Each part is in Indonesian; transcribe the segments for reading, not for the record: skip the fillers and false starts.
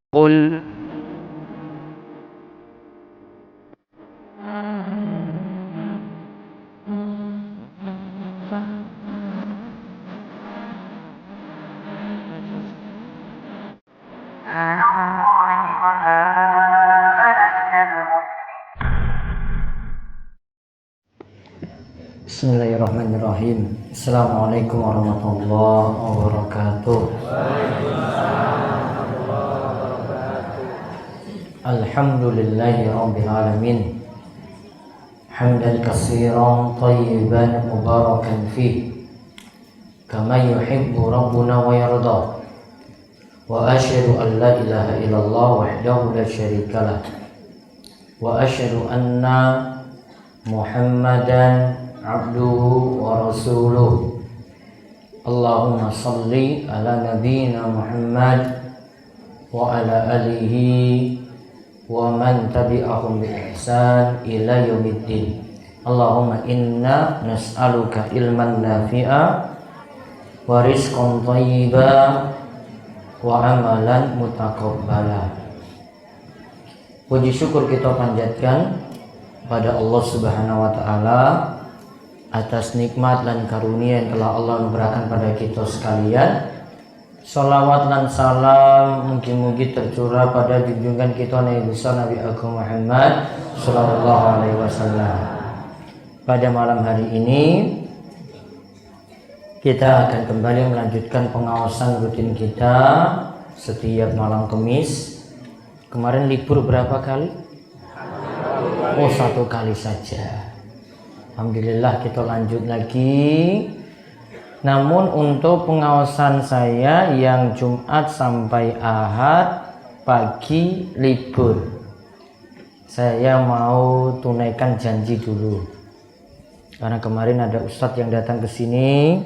قل Bismillahirrahmanirrahim. Assalamualaikum warahmatullahi wabarakatuh. Alhamdulillahi rabbil alamin. Hamdan katsiran thayyiban mubarakan fih kama yuhibbu rabbuna wa yarda. Wa asyhadu an la ilaha illallah wahdahu la syarikalah. Wa asyhadu anna Muhammadan abduhu wa rasuluh. Allahumma salli ala nabiyyina Muhammad wa ala alihi wa man tabi'ahum bi ihsan ila yaumiddin. Allahumma inna nas'aluka ilman nafi'a wa rizqan thayyiba wa amalan mutaqabbala. Puji syukur kita panjatkan pada Allah Subhanahu wa taala atas nikmat dan karunia yang telah Allah memberikan pada kita sekalian. Salawat dan salam mungkin-mungkin tercurah pada junjungan kita Nabi besar Nabi Agung Muhammad sallallahu alaihi wasallam. Pada malam hari ini kita akan kembali melanjutkan pengawasan rutin kita setiap malam Kamis. Kemarin libur berapa kali? Oh, 1 kali saja. Alhamdulillah kita lanjut lagi. Namun untuk pengawasan saya yang Jumat sampai Ahad pagi libur, saya mau tunaikan janji dulu. Karena kemarin ada ustadz yang datang ke sini,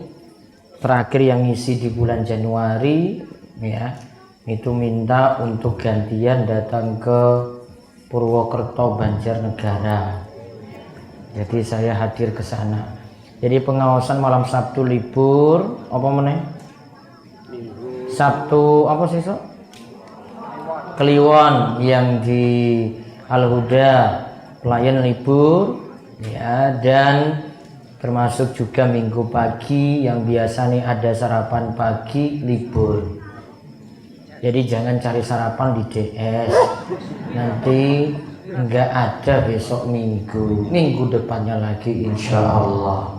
terakhir yang ngisi di bulan Januari, ya, itu minta untuk gantian datang ke Purwokerto Banjarnegara. Jadi saya hadir ke sana. Jadi pengawasan malam Sabtu libur, apa meneh? Sabtu apa sih, so? Kliwon yang di Al-Huda pelayan libur, ya, dan termasuk juga Minggu pagi yang biasanya ada sarapan pagi libur. Jadi jangan cari sarapan di DS. Nanti enggak ada besok minggu depannya lagi insya Allah.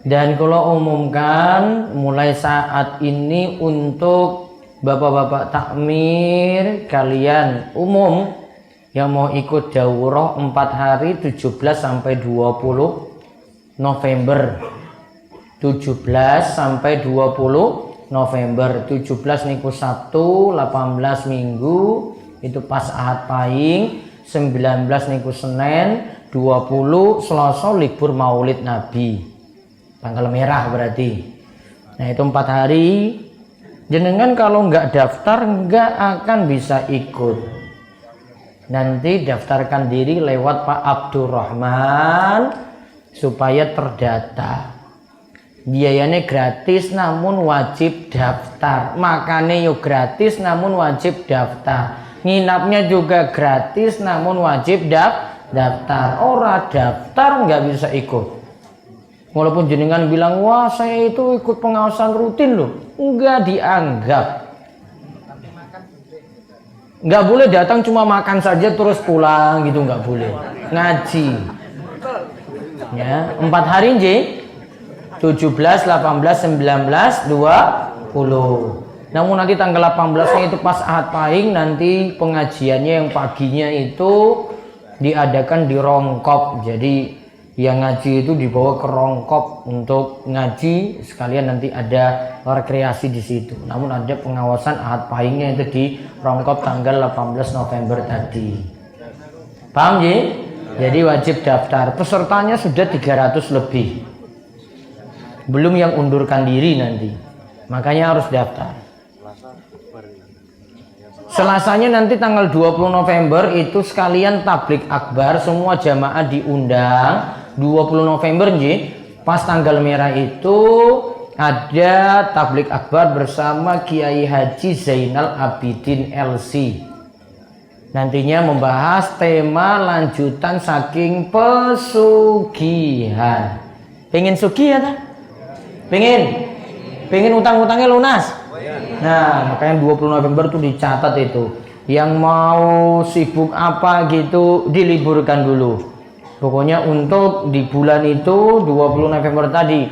Dan kalau umumkan mulai saat ini untuk bapak-bapak takmir kalian umum yang mau ikut daurah 4 hari 17 sampai 20 November. 17 sampai 20 November. 17 niku Sabtu, 18 Minggu itu pas Ahad Pahing, 19 niku Senin, 20 Selasa libur Maulid Nabi, tanggal merah berarti. Nah itu 4 hari. Jenengan kalau nggak daftar nggak akan bisa ikut. Nanti daftarkan diri lewat Pak Abdurrahman supaya terdata. Biayanya gratis namun wajib daftar. Makannya yo gratis namun wajib daftar. Nginapnya juga gratis namun wajib daftar. Ora daftar nggak bisa ikut. Walaupun jenengan bilang, wah saya itu ikut pengawasan rutin loh, nggak dianggap. Nggak boleh datang cuma makan saja terus pulang gitu, nggak boleh. Ngaji ya 4 hari nje, 17, 18, 19, 20. Namun nanti tanggal 18-nya itu pas Ahad Pahing, nanti pengajiannya yang paginya itu diadakan di Rongkop. Jadi yang ngaji itu dibawa ke Rongkop untuk ngaji, sekalian nanti ada rekreasi di situ. Namun ada pengawasan Ahad Pahingnya itu di Rongkop tanggal 18 November tadi. Paham ya? Jadi wajib daftar. Pesertanya sudah 300 lebih. Belum yang undurkan diri nanti. Makanya harus daftar. Selasanya nanti tanggal 20 November itu sekalian tablik akbar, semua jamaah diundang. 20 November nggih, pas tanggal merah itu ada tablik akbar bersama Kiai Haji Zainal Abidin LC. Nantinya membahas tema lanjutan saking pesugihan. Pengen sugih ya, pengen utang-utangnya lunas. Nah, makanya 20 November tuh dicatat itu. Yang mau sibuk apa gitu diliburkan dulu. Pokoknya untuk di bulan itu 20 November tadi.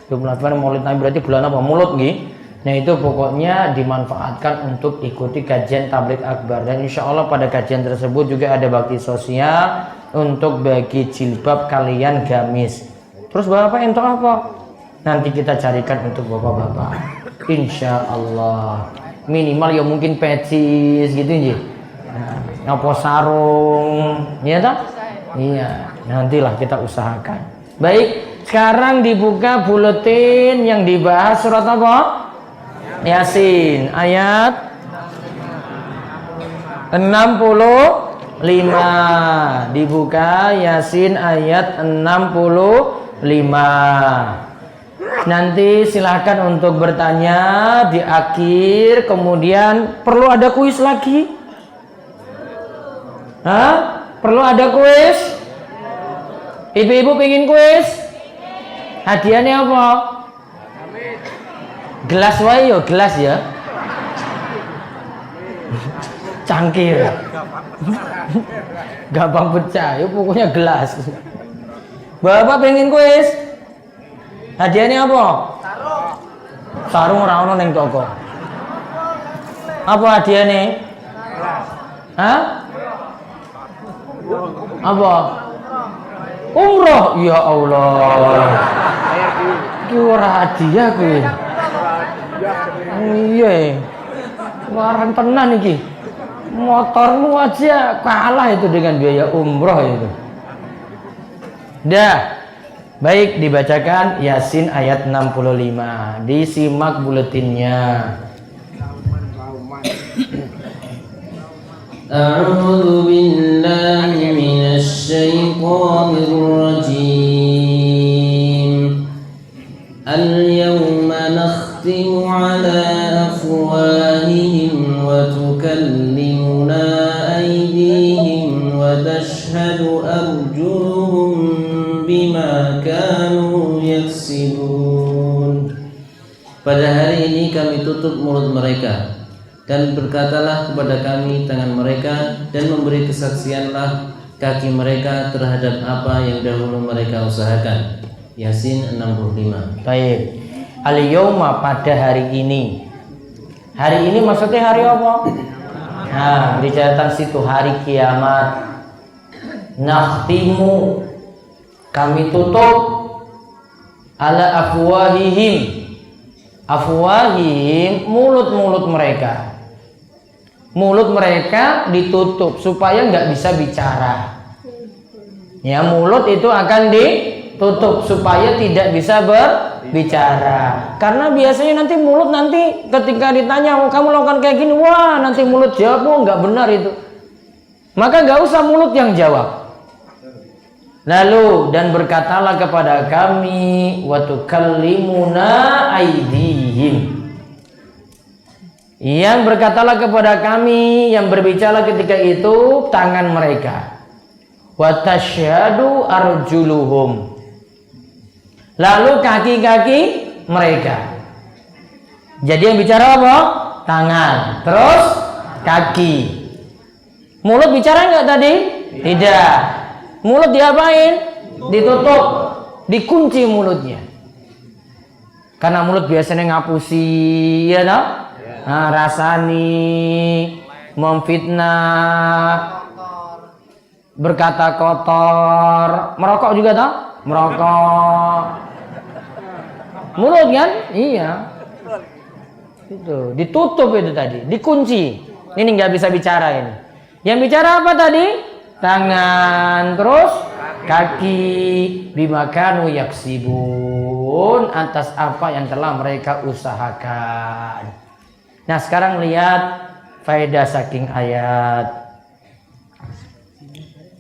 20 November Maulid Nabi berarti bulan apa? Mulut nggih. Nah itu pokoknya dimanfaatkan untuk ikuti kajian tabligh akbar, dan insya Allah pada kajian tersebut juga ada bakti sosial untuk bagi jilbab kalian gamis. Terus bapak untuk apa? Nanti kita carikan untuk bapak-bapak. Insya Allah minimal ya mungkin pecis gitu aja. Apa sarung, ya tak? Iya, nantilah kita usahakan. Baik, sekarang dibuka buletin yang dibahas surat apa? Yasin ayat 65. Dibuka Yasin ayat 65. Nanti silahkan untuk bertanya di akhir. Kemudian perlu ada kuis lagi? Hah? Perlu ada kuis? Ibu-ibu pengen kuis? Hadiahnya apa? Gelas wae yo, gelas ya. Cangkir. Gampang pecah, ya pokoknya gelas. Bapak pengen kuis? Hadiahnya apa? Sarung ora ono ning toko. Apa hadiahnya? Hah? Apa? Umroh. Ya Allah. Ki ora hadiah kuwi. Iya, warang tenan iki. Motormu aja kalah itu dengan biaya umroh itu. Dah. Baik, dibacakan Yasin ayat 65. Disimak buletinnya. A'udzu billahi minasy syaithanir rajim. Al-yawma nakhtimu 'ala afwahihim wa tukallimuna aydihim wa tashhadu arjuluhum bima kanu yaksibun. Pada hari ini kami tutup mulut mereka, dan berkatalah kepada kami tangan mereka, dan memberi kesaksianlah kaki mereka terhadap apa yang dahulu mereka usahakan. Yasin 65. Baik. Al-yawma, pada hari ini. Hari ini maksudnya hari apa? Nah, di catatan situ hari kiamat. Nakhtimu, kami tutup ala afwahihim. Afwahihim, mulut-mulut mereka. Mulut mereka ditutup supaya nggak bisa bicara. Ya, mulut itu akan ditutup supaya tidak bisa berbicara. Karena biasanya nanti mulut nanti ketika ditanya, oh, kamu lakukan kayak gini, wah nanti mulut jawab, oh nggak benar itu. Maka nggak usah mulut yang jawab. Lalu dan berkatalah kepada kami, wa tukallimuna aydihim. Yang berkatalah kepada kami, yang berbicara ketika itu tangan mereka. Wa tasyhadu arjuluhum. Lalu kaki-kaki mereka. Jadi yang bicara apa? Tangan. Terus kaki. Mulut bicara enggak tadi? Tidak. Mulut diapain? Ditutup, dikunci mulutnya. Karena mulut biasanya ngapusi, ya toh? Nah, rasani, memfitnah, berkata kotor, merokok juga toh? Merokok. Mulut kan? Iya. Itu ditutup itu tadi, dikunci. Ini nggak bisa bicara ini. Yang bicara apa tadi? Tangan, terus kaki, bimakanu yaksibun, atas apa yang telah mereka usahakan. Nah sekarang lihat faedah saking ayat.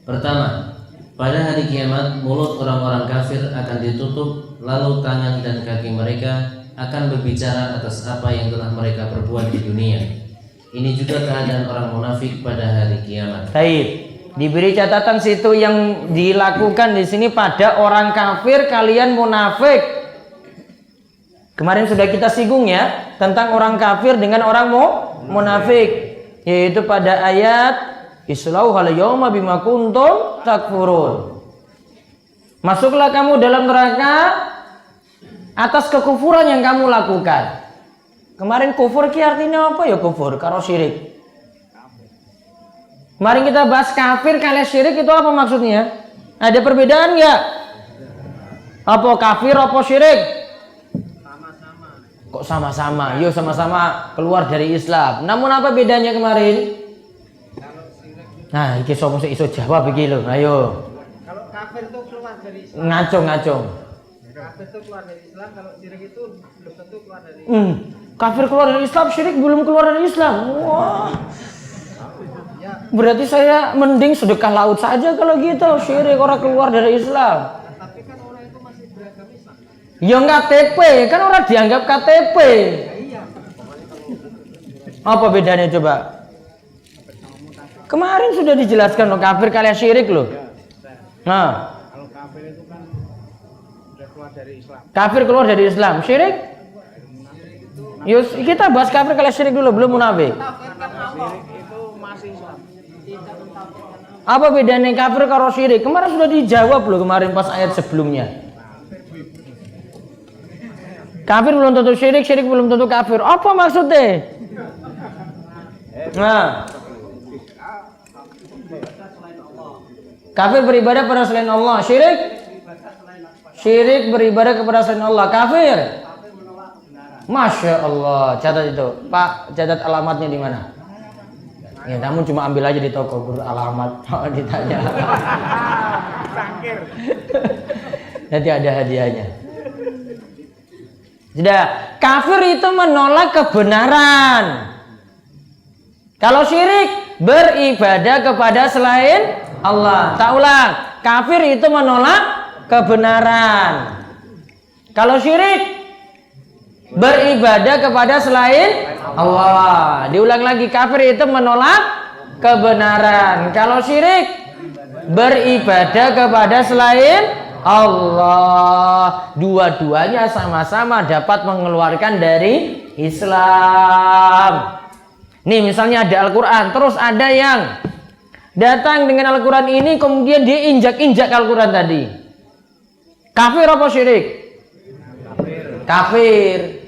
Pertama, pada hari kiamat mulut orang-orang kafir akan ditutup, lalu tangan dan kaki mereka akan berbicara atas apa yang telah mereka perbuat di dunia. Ini juga keadaan orang munafik pada hari kiamat. Baik. Diberi catatan situ yang dilakukan di sini pada orang kafir, kalian munafik. Kemarin sudah kita singgung ya tentang orang kafir dengan orang munafik, yaitu pada ayat Islauhal yawma bima kuntum takfurun. Masuklah kamu dalam neraka atas kekufuran yang kamu lakukan. Kemarin kufur ki artinya apa ya kufur? Karo syirik. Kemarin kita bahas kafir kalian syirik itu apa maksudnya? Ada perbedaan nggak? Apa kafir apa syirik? Sama-sama. Kok sama-sama? Yo sama-sama keluar dari Islam. Namun apa bedanya kemarin? Nah, iki sopo sing iso jawab iki lho. Ayo. Kalau kafir itu keluar dari Islam. Ngacung. Kafir itu keluar dari Islam, kalau syirik itu belum tentu keluar dari Kafir keluar dari Islam, syirik belum keluar dari Islam. Wah. Berarti saya mending sedekah laut saja kalau gitu. Syirik orang keluar dari Islam. Tapi kan orang itu masih beragama Islam. Ya KTP, kan orang dianggap KTP. Iya. Apa bedanya coba? Kemarin sudah dijelaskan loh, kafir kalian syirik loh. Nah, Kalau kafir itu kan sudah keluar dari Islam. kafir keluar dari Islam, syirik? Yus, kita bahas kafir kalian syirik dulu, belum munafik. Syirik itu masih Islam. Apa bedanya kafir karo syirik? Kemarin sudah dijawab loh kemarin pas ayat sebelumnya. Kafir belum tentu syirik, syirik belum tentu kafir. Apa maksudnya? Nah, kafir beribadah pada selain Allah, syirik beribadah kepada selain Allah, kafir. Masya Allah, catat itu, Pak, catat alamatnya di mana? Ya, namun cuma ambil aja di toko guru alamat, kalau ditanya. Nanti ada hadiahnya. Sudah, kafir itu menolak kebenaran. Kalau syirik beribadah kepada selain Allah. Tak ulang, kafir itu menolak kebenaran. Kalau syirik beribadah kepada selain Allah. Diulang lagi, kafir itu menolak kebenaran. Kalau syirik beribadah kepada selain Allah. Dua-duanya sama-sama dapat mengeluarkan dari Islam. Nih misalnya ada Al-Quran, terus ada yang datang dengan Al-Quran ini kemudian dia injak-injak Al-Quran tadi. Kafir apa syirik? Kafir.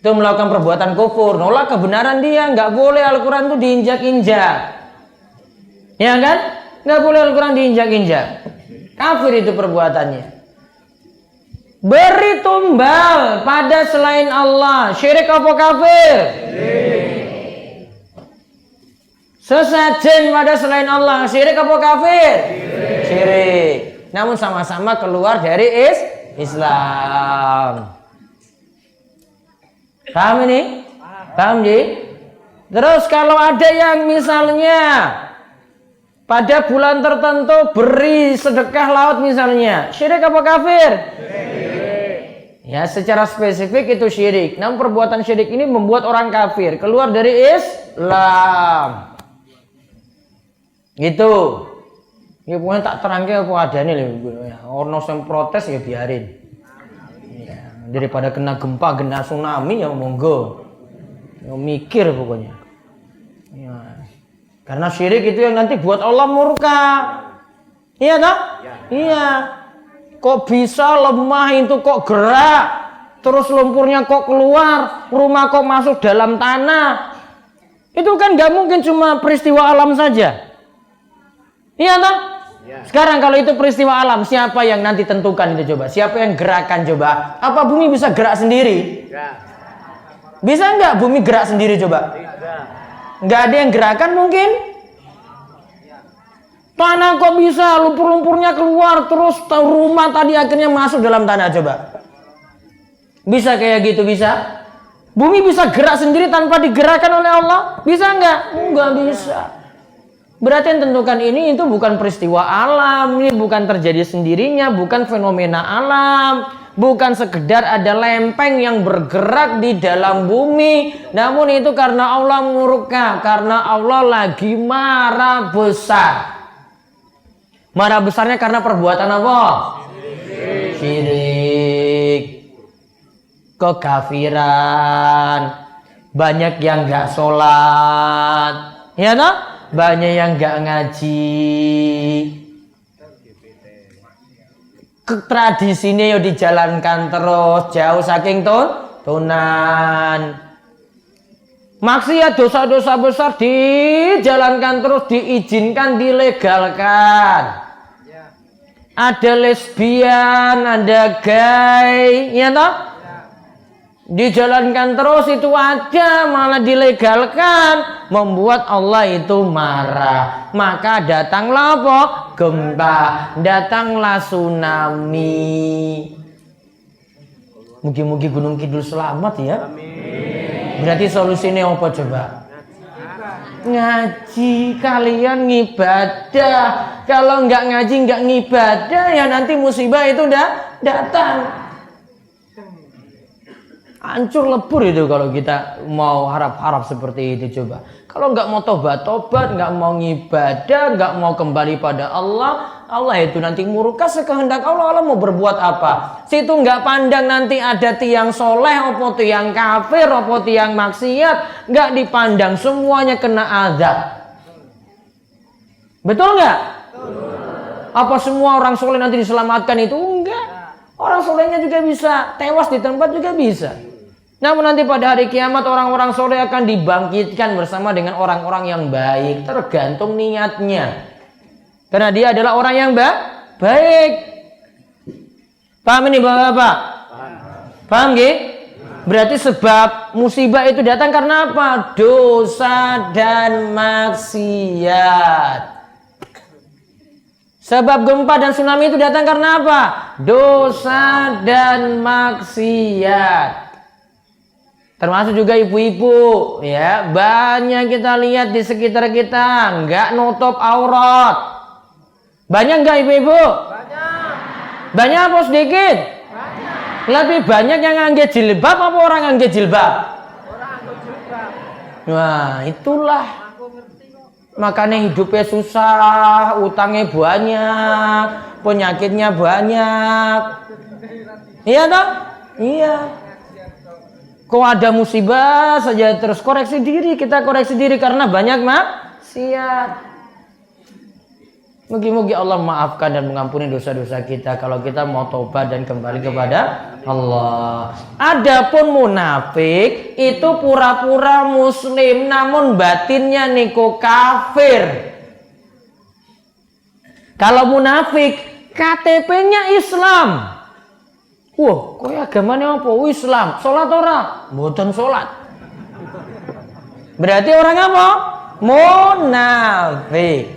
Itu melakukan perbuatan kufur, nolak kebenaran dia. Nggak boleh Al-Quran itu diinjak-injak. Ya kan? Nggak boleh Al-Quran diinjak-injak. Kafir itu perbuatannya. Beri tumbal pada selain Allah, syirik apa kafir? Sesajen pada selain Allah, syirik apa kafir? Syirik. Namun sama-sama keluar dari Islam. Paham ini? Paham Ji? Terus kalau ada yang misalnya pada bulan tertentu beri sedekah laut misalnya, syirik apa kafir? Ya, secara spesifik itu syirik. Namun perbuatan syirik ini membuat orang kafir keluar dari Islam. Gitu. Ya pokoknya tak terangke apa adanya lho. Ono sing protes ya biarin. Ya, daripada kena gempa, kena tsunami ya monggo. Ya, mikir pokoknya. Ya. Karena syirik itu yang nanti buat Allah murka. Iya toh? Iya. Kok bisa lemah itu kok gerak, terus lumpurnya kok keluar, rumah kok masuk dalam tanah. Itu kan gak mungkin cuma peristiwa alam saja. Iya toh? Sekarang kalau itu peristiwa alam, siapa yang nanti tentukan itu coba? Siapa yang gerakan coba? Apa bumi bisa gerak sendiri? Bisa nggak bumi gerak sendiri coba? Nggak ada yang gerakan mungkin? Tanah kok bisa lumpur-lumpurnya keluar terus rumah tadi akhirnya masuk dalam tanah coba? Bisa kayak gitu bisa? Bumi bisa gerak sendiri tanpa digerakkan oleh Allah? Bisa nggak? Nggak bisa. Berarti yang tentukan ini itu bukan peristiwa alam, ini bukan terjadi sendirinya, bukan fenomena alam, bukan sekedar ada lempeng yang bergerak di dalam bumi, namun itu karena Allah murka, karena Allah lagi marah besar. Marah besarnya karena perbuatan apa? Syirik, kekafiran, banyak yang nggak sholat, ya toh? Banyak yang nggak ngaji. Tradisinya yo dijalankan terus, jauh saking tunan. Maksiat, dosa-dosa besar dijalankan terus, diizinkan, dilegalkan. Ada lesbian, ada gay, ya toh? Dijalankan terus, itu ada, malah dilegalkan, membuat Allah itu marah. Maka datanglah apa? Gempa, datanglah tsunami. Mugi-mugi Gunung Kidul selamat ya. Berarti solusinya apa coba? Ngaji, kalian ngibadah. Kalau nggak ngaji, nggak ngibadah, ya nanti musibah itu udah datang. Hancur lebur itu kalau kita mau harap-harap seperti itu coba. Kalau nggak mau tobat, nggak mau ngibadah, nggak mau kembali pada Allah, Allah itu nanti murka sekehendak Allah. Allah mau berbuat apa? Situ nggak pandang nanti ada tiang soleh, apa tiang kafir, apa tiang maksiat, nggak dipandang, semuanya kena azab. Betul nggak? Apa semua orang soleh nanti diselamatkan itu? Enggak. Orang solehnya juga bisa tewas di tempat juga bisa. Namun nanti pada hari kiamat orang-orang soleh akan dibangkitkan bersama dengan orang-orang yang baik. Tergantung niatnya. Karena dia adalah orang yang baik. Paham ini Bapak-Bapak? Paham gak? Berarti sebab musibah itu datang karena apa? Dosa dan maksiat. Sebab gempa dan tsunami itu datang karena apa? Dosa dan maksiat. Termasuk juga ibu-ibu, ya, banyak kita lihat di sekitar kita nggak nutup aurat. Banyak nggak ibu-ibu? Banyak. Banyak apa sedikit? Banyak. Lebih banyak yang ngangge jilbab apa orang ngangge jilbab? Orang ngangge jilbab. Wah, itulah. Makanya hidupnya susah, utangnya banyak, penyakitnya banyak. Iya toh? Iya. Kok ada musibah saja terus koreksi diri, kita koreksi diri karena banyak maksiat. Mugi-mugi Allah maafkan dan mengampuni dosa-dosa kita kalau kita mau tobat dan kembali kepada Allah. Adapun munafik itu pura-pura muslim namun batinnya niku kafir. Kalau munafik KTP-nya Islam. Wah, kok agamanya apa? Islam. Sholat ora? Mboten sholat. Berarti orang apa? Munafik.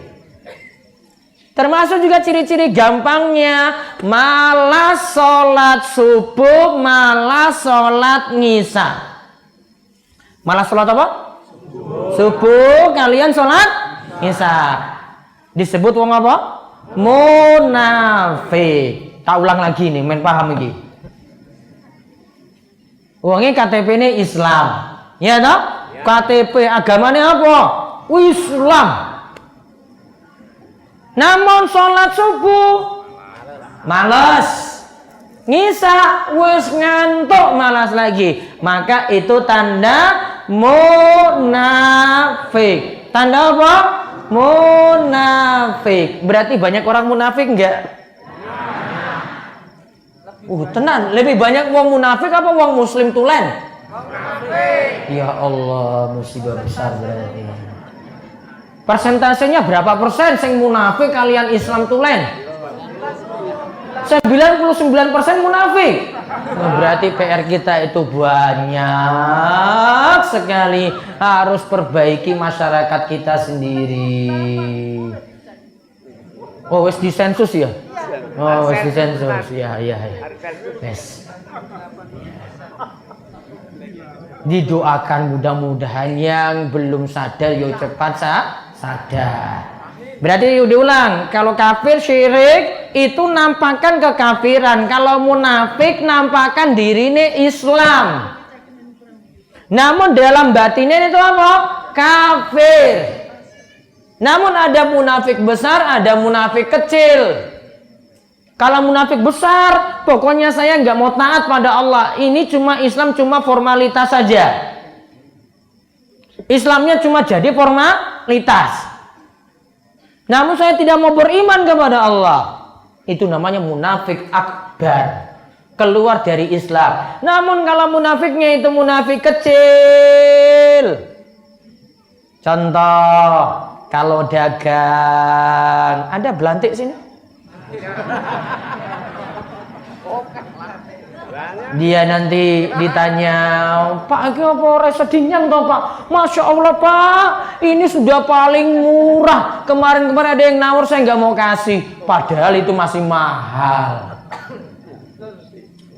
Termasuk juga ciri-ciri gampangnya, malas sholat subuh, malas sholat ngisa. Malas sholat apa? Subuh kalian sholat ngisa. Disebut wong apa? Munafik. Tak ulang lagi nih, men paham iki. Wongnya KTP ini Islam, ya toh? Ya. KTP agamanya apa? Islam. Namun sholat subuh malas, ngisa wis ngantuk malas lagi, maka itu tanda munafik. Tanda apa? Munafik. Berarti banyak orang munafik enggak? Tenan, lebih banyak wong munafik apa wong muslim tulen? Munafik. Ya Allah, musibah besar berarti. Persentasenya berapa persen sing munafik kalian Islam tulen? 99% munafik. Nah, berarti PR kita itu banyak sekali, harus perbaiki masyarakat kita sendiri. Oh, wis disensus ya? Oh, wis disensus. Ya. Yes. Didoakan mudah-mudahan yang belum sadar cepat sadar. Berarti diulang, kalau kafir syirik itu nampakkan kekafiran. Kalau munafik nampakkan dirine Islam. Namun dalam batinnya itu apa? Kafir. Namun ada munafik besar, ada munafik kecil. Kalau munafik besar, pokoknya saya nggak mau taat pada Allah. Ini cuma Islam, cuma formalitas saja. Islamnya cuma jadi formalitas. Namun saya tidak mau beriman kepada Allah. Itu namanya munafik akbar. Keluar dari Islam. Namun kalau munafiknya itu munafik kecil. Contoh, kalau dagang, ada belantik sini? Dia nanti ditanya, Pak, ini apa resedinya toh Pak? Masya Allah Pak, ini sudah paling murah. Kemarin-kemarin ada yang nawar, saya nggak mau kasih. Padahal itu masih mahal.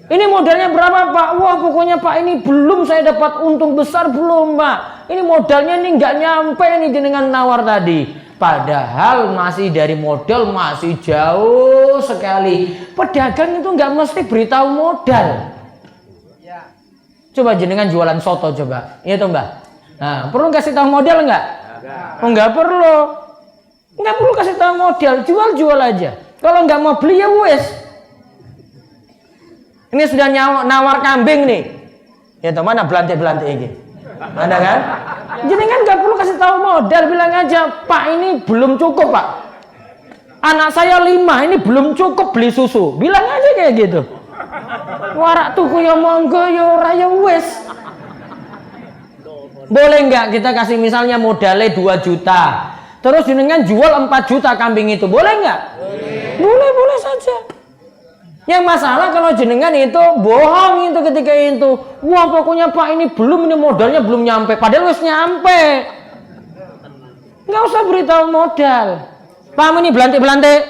Ini modalnya berapa Pak? Wah pokoknya Pak ini belum saya dapat untung besar belum Pak. Ini modalnya ini nggak nyampe ini dengan nawar tadi. Padahal masih dari modal masih jauh sekali. Pedagang itu nggak mesti beritahu modal. Coba jenengan jualan soto coba, iya tuh Mbak. Nah, perlu kasih tahu modal nggak? Nggak perlu. Nggak perlu kasih tahu modal, jual aja. Kalau nggak mau beli ya wes. Ini sudah nawar kambing nih. Ya tuh mana belantik ini? Ada kan? Jenengan nggak perlu kasih tahu modal, bilang aja, Pak ini belum cukup Pak. Anak saya 5, ini belum cukup beli susu. Bilang aja kayak gitu. Warak tuku ya monggo ya ora ya wis. Boleh nggak kita kasih misalnya modalnya 2 juta. Terus jenengan jual 4 juta kambing itu. Boleh nggak? Boleh saja. Yang masalah kalau jenengan itu bohong itu ketika itu. Wah pokoknya Pak ini modalnya belum nyampe. Padahal wis nyampe. Nggak usah beritahu modal. Paham ini belantik.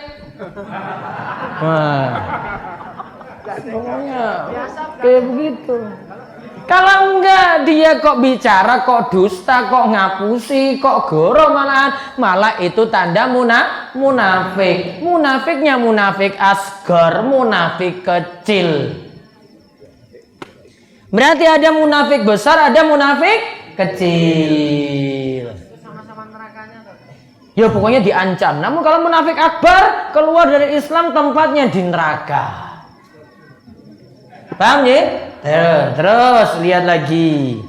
Wah. Pokoknya kayak begitu. Kalau enggak dia kok bicara, kok dusta, kok ngapusi, kok goro malah itu tanda munafik. Munafiknya munafik asgar, munafik kecil. Berarti ada munafik besar, ada munafik kecil. Sama-sama nerakanya tuh. Ya pokoknya diancam. Namun kalau munafik akbar keluar dari Islam tempatnya di neraka. Paham ya? Terus lihat lagi.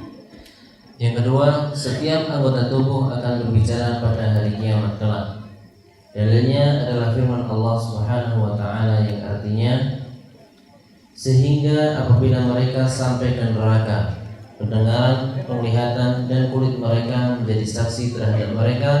Yang kedua, setiap anggota tubuh akan berbicara pada hari kiamat kelak. Dalilnya adalah firman Allah Subhanahu wa taala yang artinya, sehingga apabila mereka sampai ke neraka, pendengaran, penglihatan dan kulit mereka menjadi saksi terhadap mereka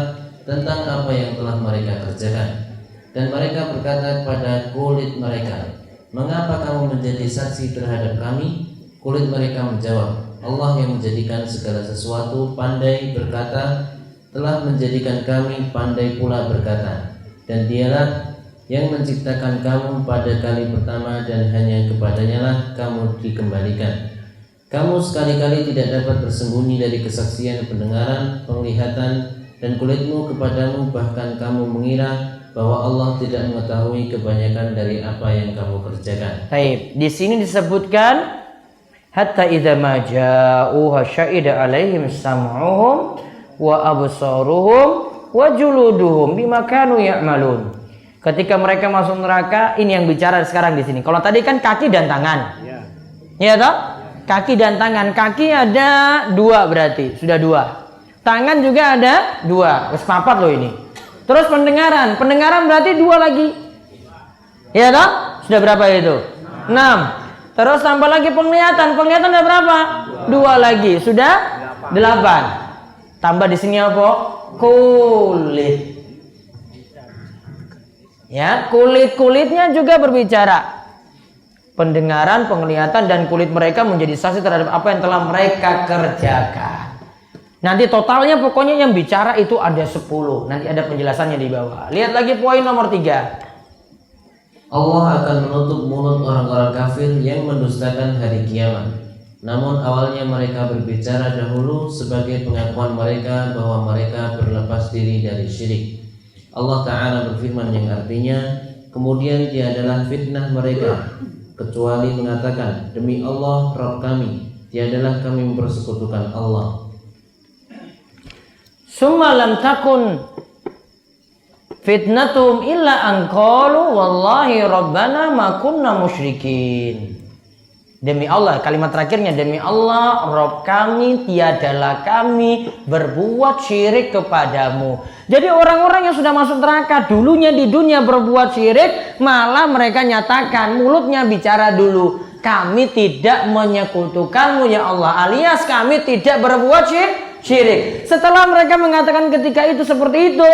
tentang apa yang telah mereka kerjakan. Dan mereka berkata kepada kulit mereka, mengapa kamu menjadi saksi terhadap kami? Kulit mereka menjawab, Allah yang menjadikan segala sesuatu pandai berkata, telah menjadikan kami pandai pula berkata, dan dialah yang menciptakan kamu pada kali pertama dan hanya kepadanya lah kamu dikembalikan. Kamu sekali-kali tidak dapat bersembunyi dari kesaksian pendengaran, penglihatan dan kulitmu kepadamu, bahkan kamu mengira bahwa Allah tidak mengetahui kebanyakan dari apa yang kamu kerjakan. Baik, di sini disebutkan hatta idza ma ja'uha syahida 'alaihim sam'uhum wa absaruhum wa juluduhum bima kanu ya'malun. Ketika mereka masuk neraka, ini yang bicara sekarang di sini. Kalau tadi kan kaki dan tangan. Ya toh? Kaki dan tangan. Kaki ada 2 berarti, sudah 2. Tangan juga ada 2. Wis 4 loh ini. Terus pendengaran berarti 2 lagi. Ya toh? Sudah berapa itu? 6. Terus tambah lagi penglihatan ada berapa? 2 lagi, sudah 8. Tambah di sini apa? Kulit. Ya, kulitnya juga berbicara. Pendengaran, penglihatan dan kulit mereka menjadi saksi terhadap apa yang telah mereka kerjakan. Nanti totalnya pokoknya yang bicara itu ada 10. Nanti ada penjelasannya di bawah. Lihat lagi poin nomor 3. Allah akan menutup mulut orang-orang kafir yang mendustakan hari kiamat. Namun awalnya mereka berbicara dahulu sebagai pengakuan mereka bahwa mereka berlepas diri dari syirik. Allah Ta'ala berfirman yang artinya, Kemudian tiadalah fitnah mereka kecuali mengatakan, demi Allah Rabb kami, tiadalah kami mempersekutukan Allah. Summa lam takun fitnatum illa an qalu wallahi rabbana ma kunna musyrikin. Demi Allah, kalimat terakhirnya, demi Allah Rabb kami, tiadalah kami berbuat syirik kepadamu. Jadi orang-orang yang sudah masuk neraka dulunya di dunia berbuat syirik, malah mereka nyatakan, mulutnya bicara dulu, kami tidak menyekutukanmu ya Allah, alias kami tidak berbuat syirik. Setelah mereka mengatakan ketika itu seperti itu,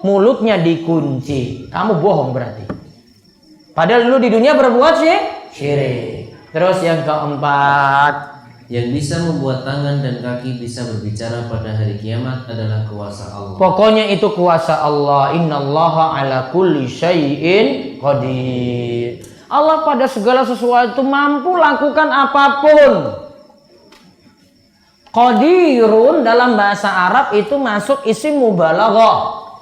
mulutnya dikunci. Kamu bohong berarti. Padahal dulu di dunia berbuat syirik. Terus yang keempat, yang bisa membuat tangan dan kaki bisa berbicara pada hari kiamat adalah kuasa Allah. Pokoknya itu kuasa Allah. Innallaha ala kulli syai'in qadir. Allah pada segala sesuatu mampu lakukan apapun. Qadirun dalam bahasa Arab itu masuk isim mubalaghah.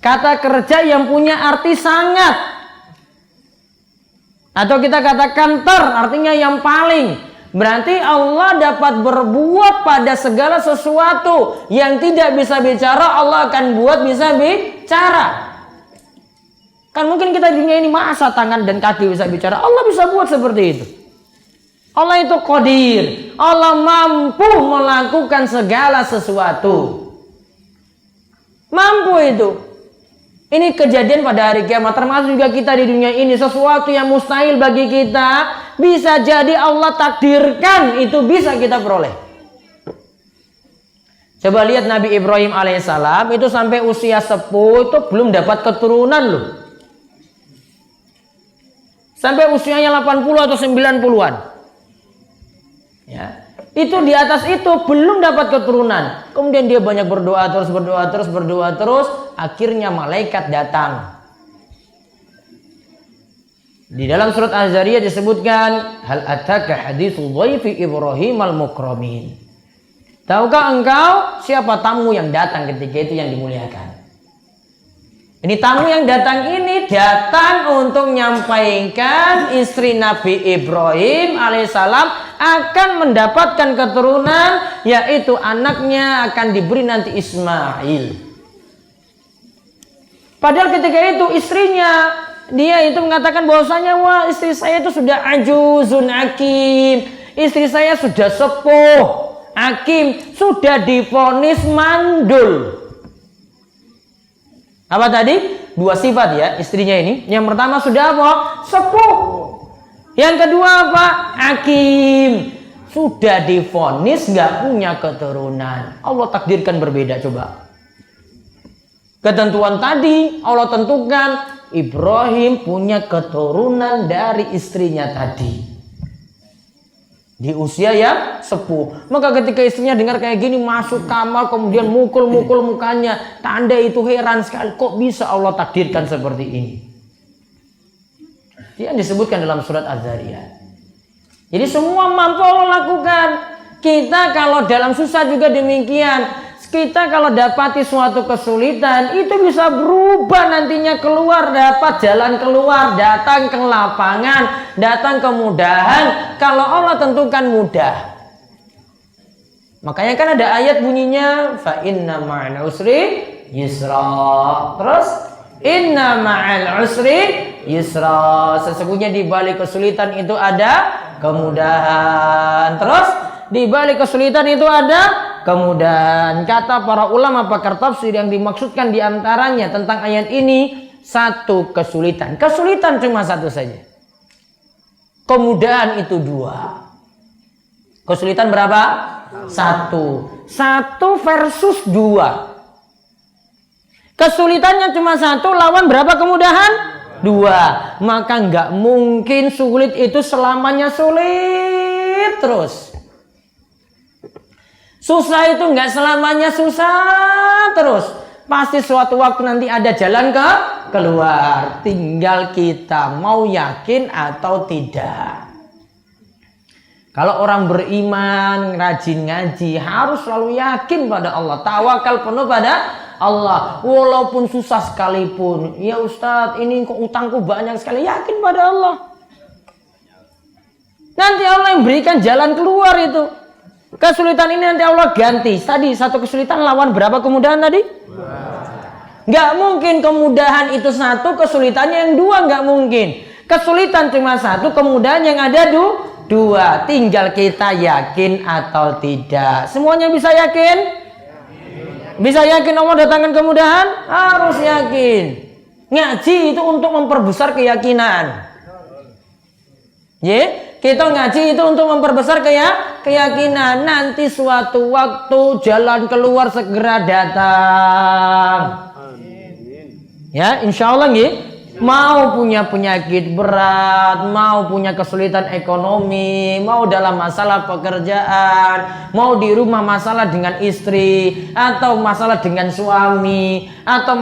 Kata kerja yang punya arti sangat. Atau kita katakan artinya yang paling. Berarti Allah dapat berbuat pada segala sesuatu. Yang tidak bisa bicara, Allah akan buat bisa bicara. Kan mungkin kita di dunia ini masa tangan dan kaki bisa bicara, Allah bisa buat seperti itu. Allah itu qadir. Allah mampu melakukan segala sesuatu. Mampu itu. Ini kejadian pada hari kiamat, termasuk juga kita di dunia ini. Sesuatu yang mustahil bagi kita, bisa jadi Allah takdirkan, itu bisa kita peroleh. Coba lihat Nabi Ibrahim alaihissalam, itu sampai usia sepuh, itu belum dapat keturunan loh. Sampai usianya 80 atau 90-an. Ya. Itu di atas itu belum dapat keturunan. Kemudian dia banyak berdoa terus, akhirnya malaikat datang. Di dalam surat Az-Zariyat disebutkan, hal ataka haditsu dhaifi Ibrahim al-mukramin. Tahukah engkau siapa tamu yang datang ketika itu yang dimuliakan? Ini tamu yang datang ini datang untuk menyampaikan istri Nabi Ibrahim alaihissalam akan mendapatkan keturunan, yaitu anaknya akan diberi nanti Ismail. Padahal ketika itu istrinya, dia itu mengatakan bahwasanya, wah istri saya itu sudah ajuzun hakim, istri saya sudah sepuh hakim, sudah divonis mandul. Apa tadi? Dua sifat ya istrinya ini. Yang pertama sudah apa? Sepuh. Yang kedua apa? Hakim. Sudah divonis nggak punya keturunan. Allah takdirkan berbeda coba. Ketentuan tadi Allah tentukan Ibrahim punya keturunan dari istrinya tadi. Di usia yang sepuh. Maka ketika istrinya dengar kayak gini, masuk kamar kemudian mukul-mukul mukanya, tanda itu heran sekali, kok bisa Allah takdirkan seperti ini. Yang disebutkan dalam surat Az-Zariyat. Jadi semua mampu Allah lakukan. Kita kalau dalam susah juga demikian. Kita kalau dapati suatu kesulitan, itu bisa berubah nantinya keluar, dapat jalan keluar, datang ke lapangan, datang kemudahan. Kalau Allah tentukan mudah. Makanya kan ada ayat bunyinya, fa inna ma'al usri yusra. Terus inna ma'al usri yusra. Sesungguhnya di balik kesulitan itu ada kemudahan. Terus di balik kesulitan itu ada kemudahan. Kata para ulama pakar tafsir, yang dimaksudkan diantaranya tentang ayat ini satu kesulitan. Kesulitan cuma satu saja. Kemudahan itu dua. Kesulitan berapa? Satu. Satu versus dua. Kesulitannya cuma satu, lawan berapa kemudahan? Dua. Maka nggak mungkin sulit itu selamanya sulit terus. Susah itu nggak selamanya susah terus. Pasti suatu waktu nanti ada jalan keluar. Tinggal kita mau yakin atau tidak. Kalau orang beriman, rajin ngaji, harus selalu yakin pada Allah. Tawakal penuh pada Allah. Walaupun susah sekalipun, ya Ustadz ini kok utangku banyak sekali, yakin pada Allah. Nanti Allah yang berikan jalan keluar itu. Kesulitan ini nanti Allah ganti. Tadi satu kesulitan lawan berapa kemudahan tadi? Nggak mungkin kemudahan itu satu, kesulitannya yang dua, nggak mungkin. Kesulitan cuma satu, kemudahan yang ada dua. Tinggal kita yakin atau tidak. Semuanya bisa yakin? Bisa yakin Allah datangkan kemudahan? Harus yakin. Ngaji itu untuk memperbesar keyakinan. Kita ngaji itu untuk memperbesar keyakinan. Nanti suatu waktu jalan keluar segera datang. Ya, insya Allah mau punya penyakit berat, mau punya kesulitan ekonomi, mau dalam masalah pekerjaan, mau di rumah masalah dengan istri, atau masalah dengan suami, atau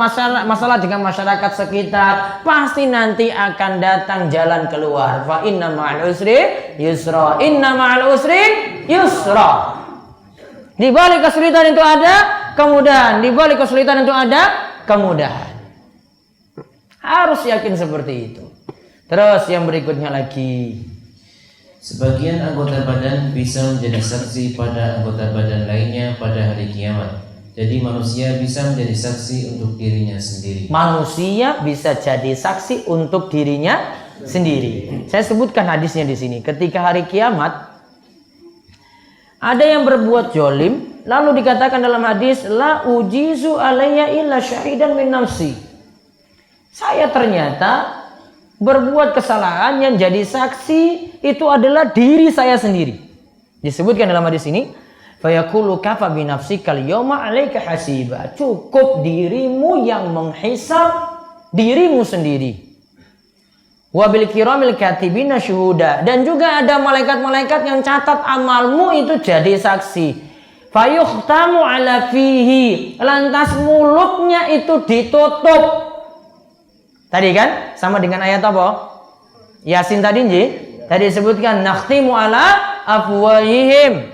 masalah dengan masyarakat sekitar, pasti nanti akan datang jalan keluar. Fa inna ma'al usri yusra, inna ma'al usri yusra. Di balik kesulitan itu ada kemudahan, di balik kesulitan itu ada kemudahan. Harus yakin seperti itu. Terus yang berikutnya lagi, sebagian anggota badan bisa menjadi saksi pada anggota badan lainnya pada hari kiamat. Jadi manusia bisa menjadi saksi untuk dirinya sendiri. Manusia bisa jadi saksi untuk dirinya sendiri. Saya sebutkan hadisnya di sini. Ketika hari kiamat ada yang berbuat jolim, lalu dikatakan dalam hadis, la ujizu alayya illa syahidan min nafsi. Saya ternyata berbuat kesalahan, yang jadi saksi itu adalah diri saya sendiri. Disebutkan dalam hadis ini, fayaqulu kafa bi nafsikal yawma 'alaika hasiba. Cukup dirimu yang menghisab dirimu sendiri. Wa bil kiramil katibina syuhuda, dan juga ada malaikat-malaikat yang catat amalmu itu jadi saksi. Fayuhtamu 'ala fihi, lantas mulutnya itu ditutup. Tadi kan sama dengan ayat apa? Yasin tadi tadi disebutkan nakhtimu ala afwahihim.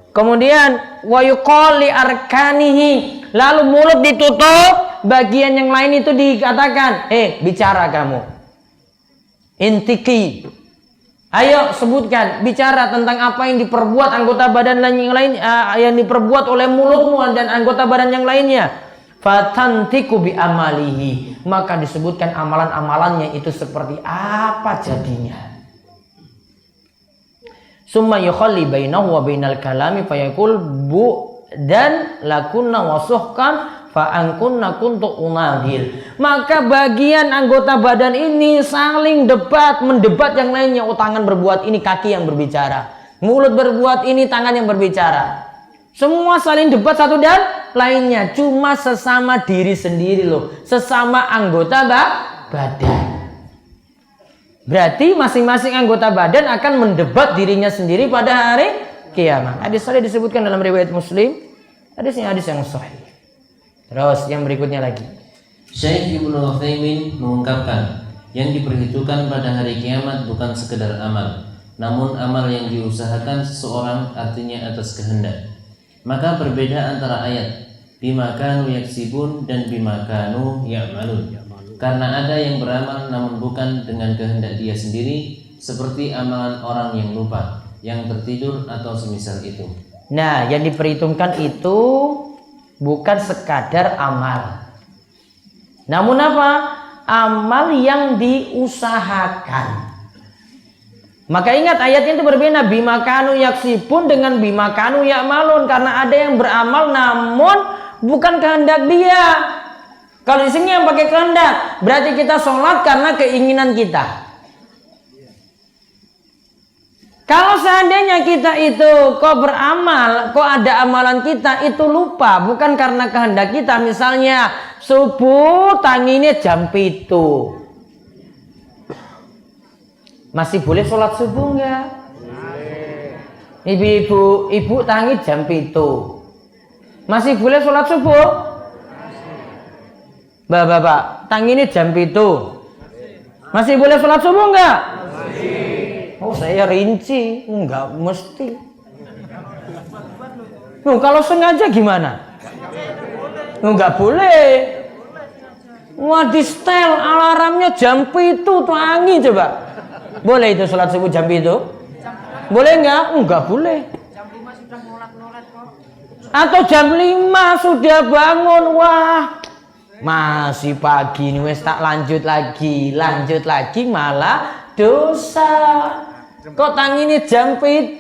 Kemudian wa yuqali arkanihi, lalu mulut ditutup, bagian yang lain itu dikatakan, bicara kamu. Intiki. Ayo sebutkan, bicara tentang apa yang diperbuat anggota badan yang lain, yang diperbuat oleh mulutmu dan anggota badan yang lainnya. Fatantiku bi amalihi, maka disebutkan amalan-amalannya itu seperti apa jadinya. Summa yukhalli bainahu wa bainal kalami fayaqul bu dan lakunna wasuhkan fa ankunna kuntu unadil. Maka bagian anggota badan ini saling mendebat yang lainnya. Tangan berbuat ini, kaki yang berbicara. Mulut berbuat ini, tangan yang berbicara. Semua saling debat satu dan lainnya, cuma sesama diri sendiri loh, sesama anggota badan. Berarti masing-masing anggota badan akan mendebat dirinya sendiri pada hari kiamat. Hadis tadi disebutkan dalam riwayat Muslim, hadisnya hadis yang sahih. Terus yang berikutnya lagi, Syekh Ibnu Utsaimin mengungkapkan, yang diperhitungkan pada hari kiamat bukan sekedar amal, namun amal yang diusahakan seseorang, artinya atas kehendak. Maka berbeda antara ayat bima kanu yaksibun dan bima kanu ya'malun. Karena ada yang beramal namun bukan dengan kehendak dia sendiri, seperti amalan orang yang lupa, yang tertidur atau semisal itu. Nah, yang diperhitungkan itu bukan sekadar amal, namun apa? Amal yang diusahakan. Maka ingat ayatnya itu berbeda, bima kanu yaksibun dengan bima kanu ya'malun, karena ada yang beramal namun bukan kehendak dia. Kalau di sini yang pakai kehendak, berarti kita sholat karena keinginan kita. Kalau seandainya kita itu kok beramal, kok ada amalan kita itu lupa, bukan karena kehendak kita. Misalnya subuh tanginya jam 7. Masih boleh sholat subuh enggak? Ibu tangi jam 7. Masih boleh sholat subuh? Bapak, tangi ini jam 7. Masih boleh sholat subuh enggak? Oh, saya rinci, enggak mesti. Loh, kalau sengaja gimana? Nggak boleh. Wah, di setel alarmnya jam 7 tangi coba. Boleh itu sholat subuh jam 7? Boleh nggak? Nggak boleh. Jam 5 sudah ngolat-ngolat kok. Atau jam 5 sudah bangun. Wah, masih pagi nih, wes tak lanjut lagi malah dosa. Kok tangini jam 7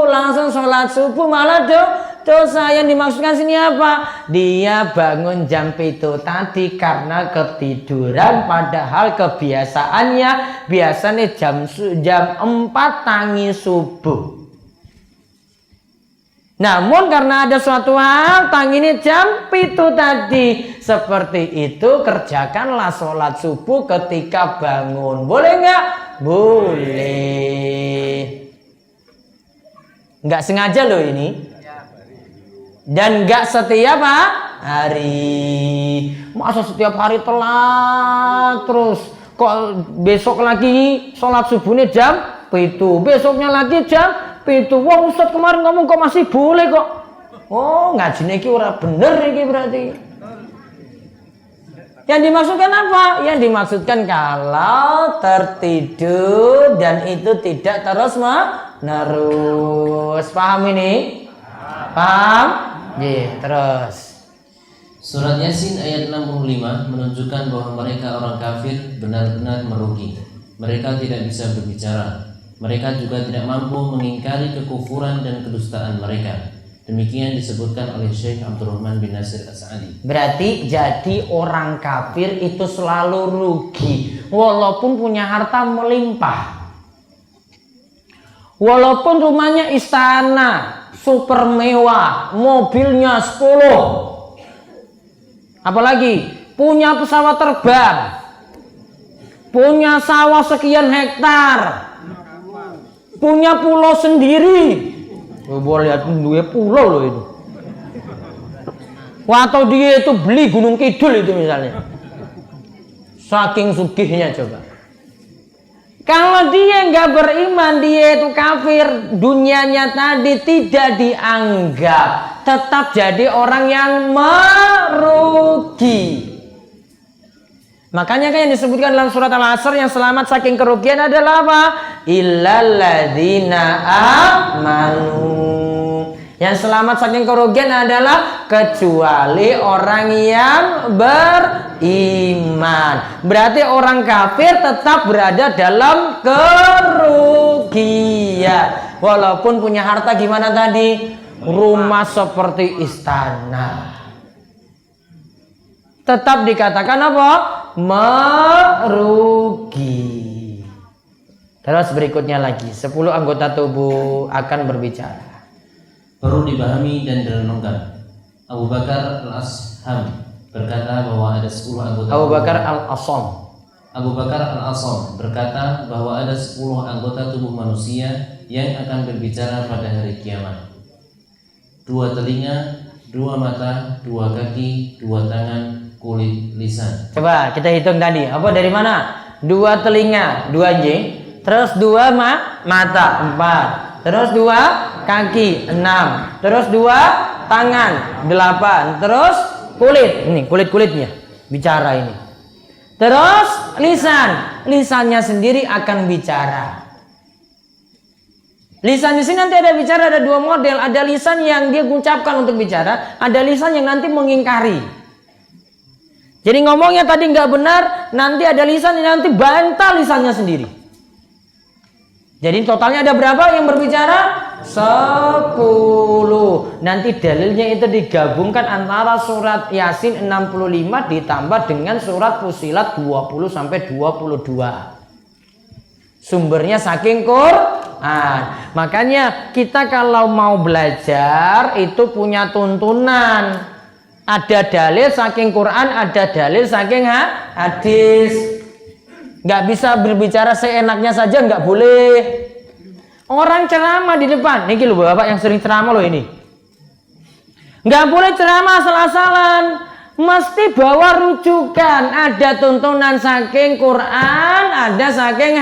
langsung sholat subuh malah dosa. Yang dimaksudkan sini apa? Dia bangun jam 7 tadi karena ketiduran, padahal kebiasaannya biasanya jam 4 tangi subuh. Namun karena ada suatu hal tangini jam 7 tadi, seperti itu kerjakanlah sholat subuh ketika bangun. Boleh nggak? Boleh. Nggak sengaja loh ini. Dan nggak setiap hari. Masa setiap hari telat terus? Kok besok lagi sholat subuhnya jam 7, besoknya lagi jam 7. Wah, Ustadz kemarin ngomong kok masih boleh kok. Oh, ngajinya ini ora bener ini berarti. Yang dimaksudkan apa? Yang dimaksudkan kalau tertidur dan itu tidak terus menerus. Paham ini? Paham? Iya, terus. Surat Yasin ayat 65 menunjukkan bahwa mereka orang kafir benar-benar merugi. Mereka tidak bisa berbicara. Mereka juga tidak mampu mengingkari kekufuran dan kedustaan mereka. Demikian disebutkan oleh Syekh Abdurrahman bin Nasir As-Sa'di. Berarti jadi orang kafir itu selalu rugi, walaupun punya harta melimpah, walaupun rumahnya istana super mewah, mobilnya 10, apalagi punya pesawat terbang, punya sawah sekian hektar, punya pulau sendiri. Boleh lihat dua pulau loh itu. Atau dia itu beli Gunung Kidul itu misalnya. Saking sugihnya coba. Kalau dia nggak beriman, dia itu kafir, dunianya tadi tidak dianggap, tetap jadi orang yang merugi. Makanya kan yang disebutkan dalam surat Al-Asr, yang selamat saking kerugian adalah apa? Illalladzina amanu. Yang selamat saking kerugian adalah kecuali orang yang beriman. Berarti orang kafir tetap berada dalam kerugian. Walaupun punya harta gimana tadi? Rumah seperti istana. Tetap dikatakan apa? Merugi. Terus berikutnya lagi, 10 anggota tubuh akan berbicara. Perlu dipahami dan direnungkan. Abu Bakar Al-Asham berkata bahwa ada 10 anggota Abu Bakar Al-Asham. Abu Bakar Al-Asham berkata bahwa ada 10 anggota tubuh manusia yang akan berbicara pada hari kiamat. 2 telinga, 2 mata, 2 kaki, 2 tangan, kulit, lisan. Coba kita hitung tadi. Apa dari mana? 2 telinga, 2 anjing. Terus 2 mata, 4. Terus 2 kaki, 6. Terus 2 tangan, 8. Terus kulit. Ini kulit-kulitnya bicara ini. Terus lisan. Lisannya sendiri akan bicara. Lisan di sini nanti ada bicara, ada 2 model. Ada lisan yang dia ucapkan untuk bicara, ada lisan yang nanti mengingkari. Jadi ngomongnya tadi nggak benar, nanti ada lisan yang nanti bantah lisannya sendiri. Jadi totalnya ada berapa yang berbicara? 10. Nanti dalilnya itu digabungkan antara surat Yasin 65 ditambah dengan surat Fusilat 20 sampai 22. Sumbernya saking Quran. Makanya kita kalau mau belajar itu punya tuntunan. Ada dalil saking Quran, ada dalil saking hadis. Nggak bisa berbicara seenaknya saja, nggak boleh. Orang ceramah di depan, ini loh bapak yang sering ceramah loh ini. Nggak boleh ceramah asal-asalan, mesti bawa rujukan. Ada tuntunan saking Quran, ada saking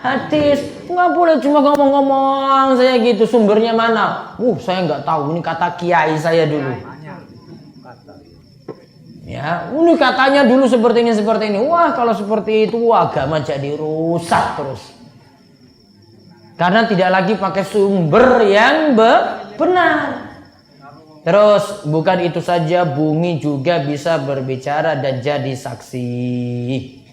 hadis. Nggak boleh cuma ngomong-ngomong saya gitu. Sumbernya mana? Saya nggak tahu. Ini kata kiai saya dulu. Ya, ini katanya dulu seperti ini seperti ini. Wah, kalau seperti itu agama jadi rusak terus. Karena tidak lagi pakai sumber yang benar. Terus bukan itu saja, bumi juga bisa berbicara dan jadi saksi.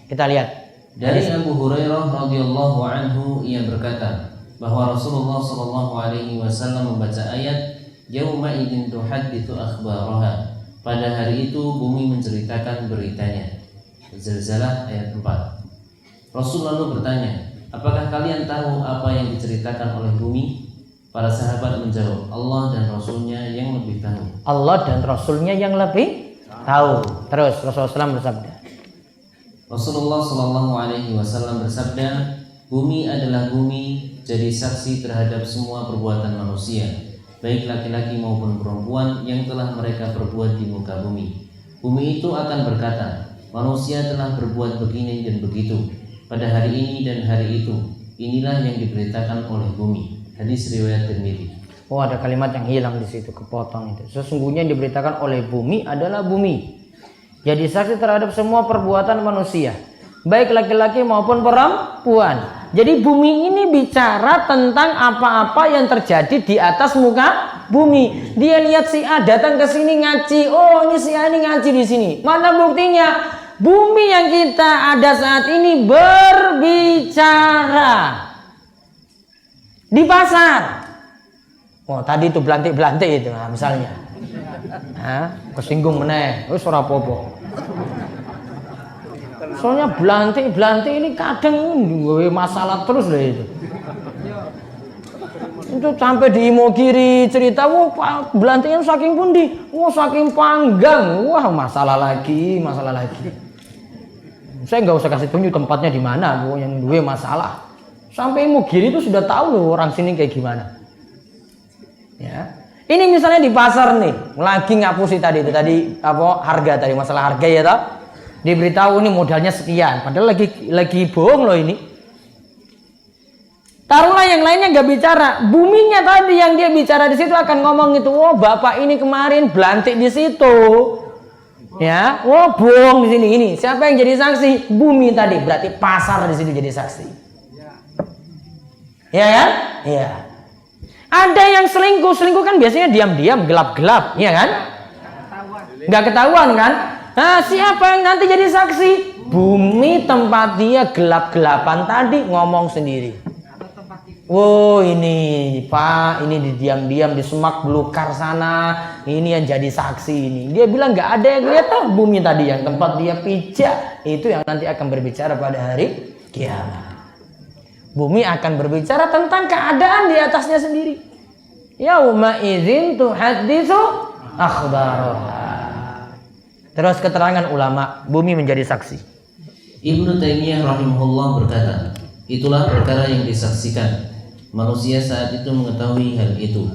Kita lihat dari Abu Hurairah radhiyallahu anhu, ia berkata bahwa Rasulullah sallallahu alaihi wasallam membaca ayat yauma idzin tuhadditsu akhbaraha. Pada hari itu bumi menceritakan beritanya. Zalzalah ayat 4. Rasul lalu bertanya, apakah kalian tahu apa yang diceritakan oleh bumi? Para sahabat menjawab, Allah dan Rasulnya yang lebih tahu. Allah dan Rasulnya yang lebih tahu. Terus Rasulullah SAW bersabda. Rasulullah Shallallahu Alaihi Wasallam bersabda, bumi adalah bumi, jadi saksi terhadap semua perbuatan manusia, baik laki-laki maupun perempuan yang telah mereka perbuat di muka bumi. Bumi itu akan berkata, manusia telah berbuat begini dan begitu pada hari ini dan hari itu. Inilah yang diberitakan oleh bumi. Hadis riwayat Tirmidzi. Oh, ada kalimat yang hilang di situ, kepotong itu. Sesungguhnya yang diberitakan oleh bumi adalah bumi. Jadi saksi terhadap semua perbuatan manusia, baik laki-laki maupun perempuan. Jadi bumi ini bicara tentang apa-apa yang terjadi di atas muka bumi. Dia lihat si A datang ke sini ngaji. Oh, ini si A ini ngaji di sini. Mana buktinya? Bumi yang kita ada saat ini berbicara. Di pasar. Oh, tadi itu belantik-belantik itu, nah, misalnya. Kesinggung meneh, wis ora apa-apa. Soalnya belantik ini kadang nggawe masalah terus loh itu. Itu sampai di Imogiri cerita, wah belantiknya saking pundi? Wah saking Panggang. Wah masalah lagi. Saya nggak usah kasih tunjuk tempatnya di mana, yang dua masalah. Sampai Imogiri itu sudah tahu loh orang sini kayak gimana. Ya. Ini misalnya di pasar nih, lagi ngapusi tadi harga tadi, masalah harga ya toh. Diberitahu ini modalnya sekian, padahal lagi bohong loh ini. Taruhlah yang lainnya nggak bicara, buminya tadi yang dia bicara di situ akan ngomong itu, oh bapak ini kemarin belantik di situ, ya, oh bohong di sini ini. Siapa yang jadi saksi? Bumi tadi, berarti pasar di situ jadi saksi. Ya kan? Iya. Ada yang selingkuh kan biasanya diam-diam, gelap-gelap, ya kan? Nggak ketahuan kan? Nah, siapa yang nanti jadi saksi? Bumi tempat dia gelap-gelapan tadi ngomong sendiri. Wow, ini Pak, ini diam-diam di semak belukar sana, ini yang jadi saksi ini. Dia bilang nggak ada yang lihat tuh bumi tadi yang tempat dia pijak, itu yang nanti akan berbicara pada hari kiamat. Bumi akan berbicara tentang keadaan di atasnya sendiri. Yauma idzin tuhadditsu akhbaraha. Terus keterangan ulama, bumi menjadi saksi. Ibnu Taimiyah rahimahullah berkata, itulah perkara yang disaksikan. Manusia saat itu mengetahui hal itu.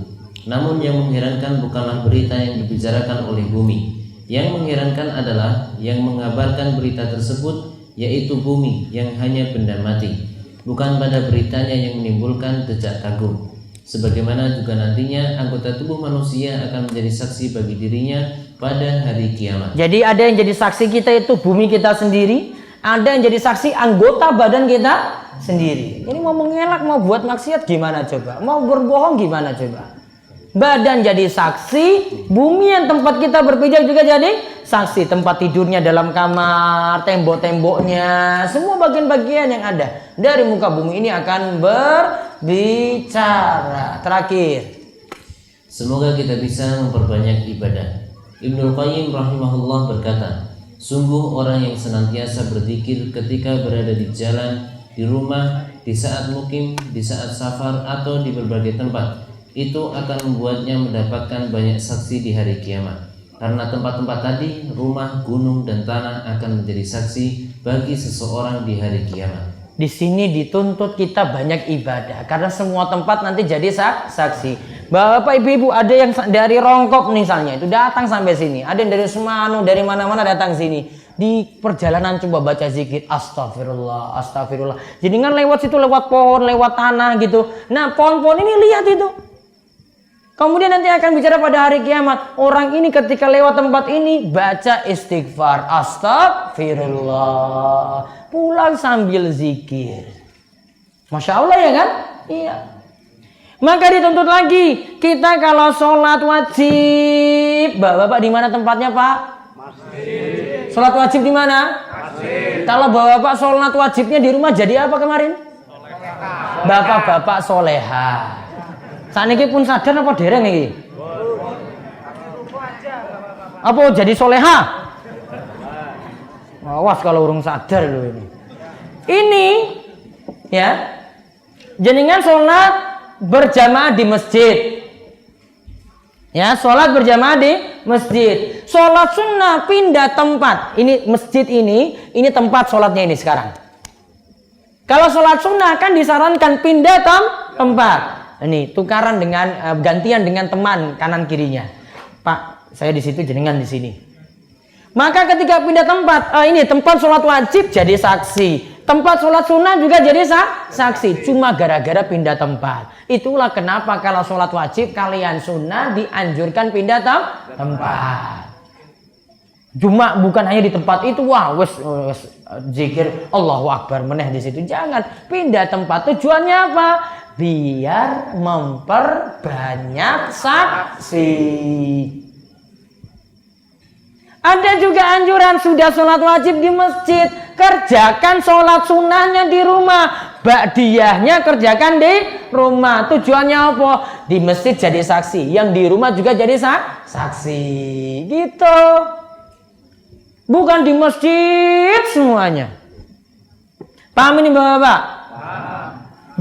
Namun yang mengherankan bukanlah berita yang dibicarakan oleh bumi. Yang mengherankan adalah yang mengabarkan berita tersebut, yaitu bumi yang hanya benda mati. Bukan pada beritanya yang menimbulkan decak kagum. Sebagaimana juga nantinya anggota tubuh manusia akan menjadi saksi bagi dirinya pada hari kiamat. Jadi ada yang jadi saksi kita itu bumi kita sendiri, ada yang jadi saksi anggota badan kita sendiri. Ini mau mengelak, mau buat maksiat gimana coba? Mau berbohong gimana coba? Badan jadi saksi, bumi yang tempat kita berpijak juga jadi saksi. Tempat tidurnya dalam kamar, tembok-temboknya, semua bagian-bagian yang ada dari muka bumi ini akan berbicara. Terakhir, semoga kita bisa memperbanyak ibadah. Ibnu Qayyim rahimahullah berkata, sungguh orang yang senantiasa berzikir ketika berada di jalan, di rumah, di saat mukim, di saat safar, atau di berbagai tempat, itu akan membuatnya mendapatkan banyak saksi di hari kiamat. Karena tempat-tempat tadi, rumah, gunung, dan tanah akan menjadi saksi bagi seseorang di hari kiamat. di sini dituntut kita banyak ibadah karena semua tempat nanti jadi saksi. Bapak ibu-ibu, ada yang dari Rongkop misalnya itu datang sampai sini, ada yang dari Semanu, dari mana-mana datang sini. Di perjalanan coba baca zikir astagfirullah, astagfirullah. Jadi kan lewat situ, lewat pohon, lewat tanah gitu. Nah pohon-pohon ini lihat itu, Kemudian nanti akan bicara pada hari kiamat. Orang ini ketika lewat tempat ini baca istighfar, astagfirullah, pulang sambil zikir. Masya Allah ya kan? Iya. Maka dituntut lagi kita kalau sholat wajib, bapak di mana tempatnya pak? Masjid. Sholat wajib di mana? Masjid. Kalau bapak sholat wajibnya di rumah jadi apa kemarin? Soleha. Bapak-bapak soleha. Saat ini pun sadar apa dereng ini? Apa jadi soleha? Awas kalau urung sadar loh ini. Ini ya, jenengan sholat berjamaah di masjid. Ya, sholat berjamaah di masjid. Sholat sunnah pindah tempat. Ini masjid ini tempat sholatnya ini sekarang. Kalau sholat sunnah kan disarankan pindah tempat. Ini tukaran dengan gantian dengan teman kanan kirinya. Pak, saya di situ, jenengan di sini. Maka ketika pindah tempat, ini tempat sholat wajib jadi saksi. Tempat sholat sunnah juga jadi saksi. Cuma gara-gara pindah tempat. Itulah kenapa kalau sholat wajib kalian sunnah dianjurkan pindah tempat. Cuma bukan hanya di tempat itu, wah wes zikir Allahu Akbar meneh di situ. Jangan pindah tempat. Tujuannya apa? Biar memperbanyak saksi. Ada juga anjuran sudah sholat wajib di masjid, kerjakan sholat sunnahnya di rumah, ba'diyahnya kerjakan di rumah. Tujuannya apa? Di masjid jadi saksi, yang di rumah juga jadi saksi. Gitu. Bukan di masjid semuanya. Paham ini bapak-bapak?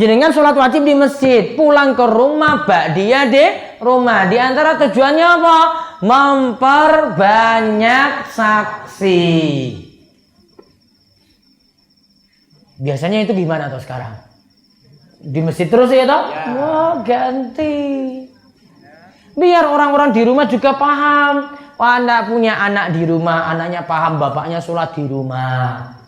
Jenengan sholat wajib di masjid, pulang ke rumah, ba'diyah di rumah. Di antara tujuannya apa? Memperbanyak saksi. Biasanya itu gimana tuh sekarang? Di masjid terus ya toh? Ya. Wah, ganti. Biar orang-orang di rumah juga paham. Anak punya anak di rumah, anaknya paham bapaknya sholat di rumah.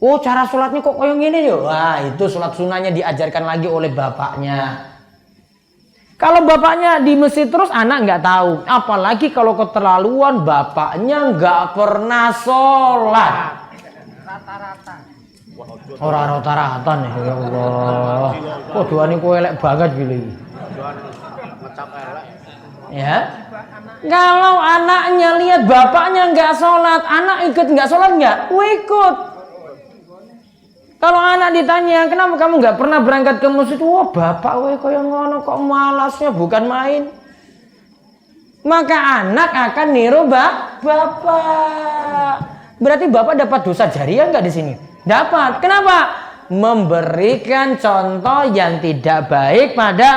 Oh, cara sholatnya kok kayak gini ya? Wah, itu sholat sunnahnya diajarkan lagi oleh bapaknya. Kalau bapaknya di masjid terus, anak nggak tahu. Apalagi kalau keterlaluan, bapaknya nggak pernah sholat. Rata-rata. Orang rata-rata nih, ya Allah. Kok doa ini kok elek banget gini. Ya. Kalau anaknya lihat bapaknya nggak sholat, anak ikut nggak sholat nggak? Ikut. Kalau anak ditanya, kenapa kamu nggak pernah berangkat ke masjid? Wah, bapak weh kaya ngono kok malasnya, bukan main. Maka anak akan niru bapak. Berarti bapak dapat dosa jariah nggak di sini? Dapat. Kenapa? Memberikan contoh yang tidak baik pada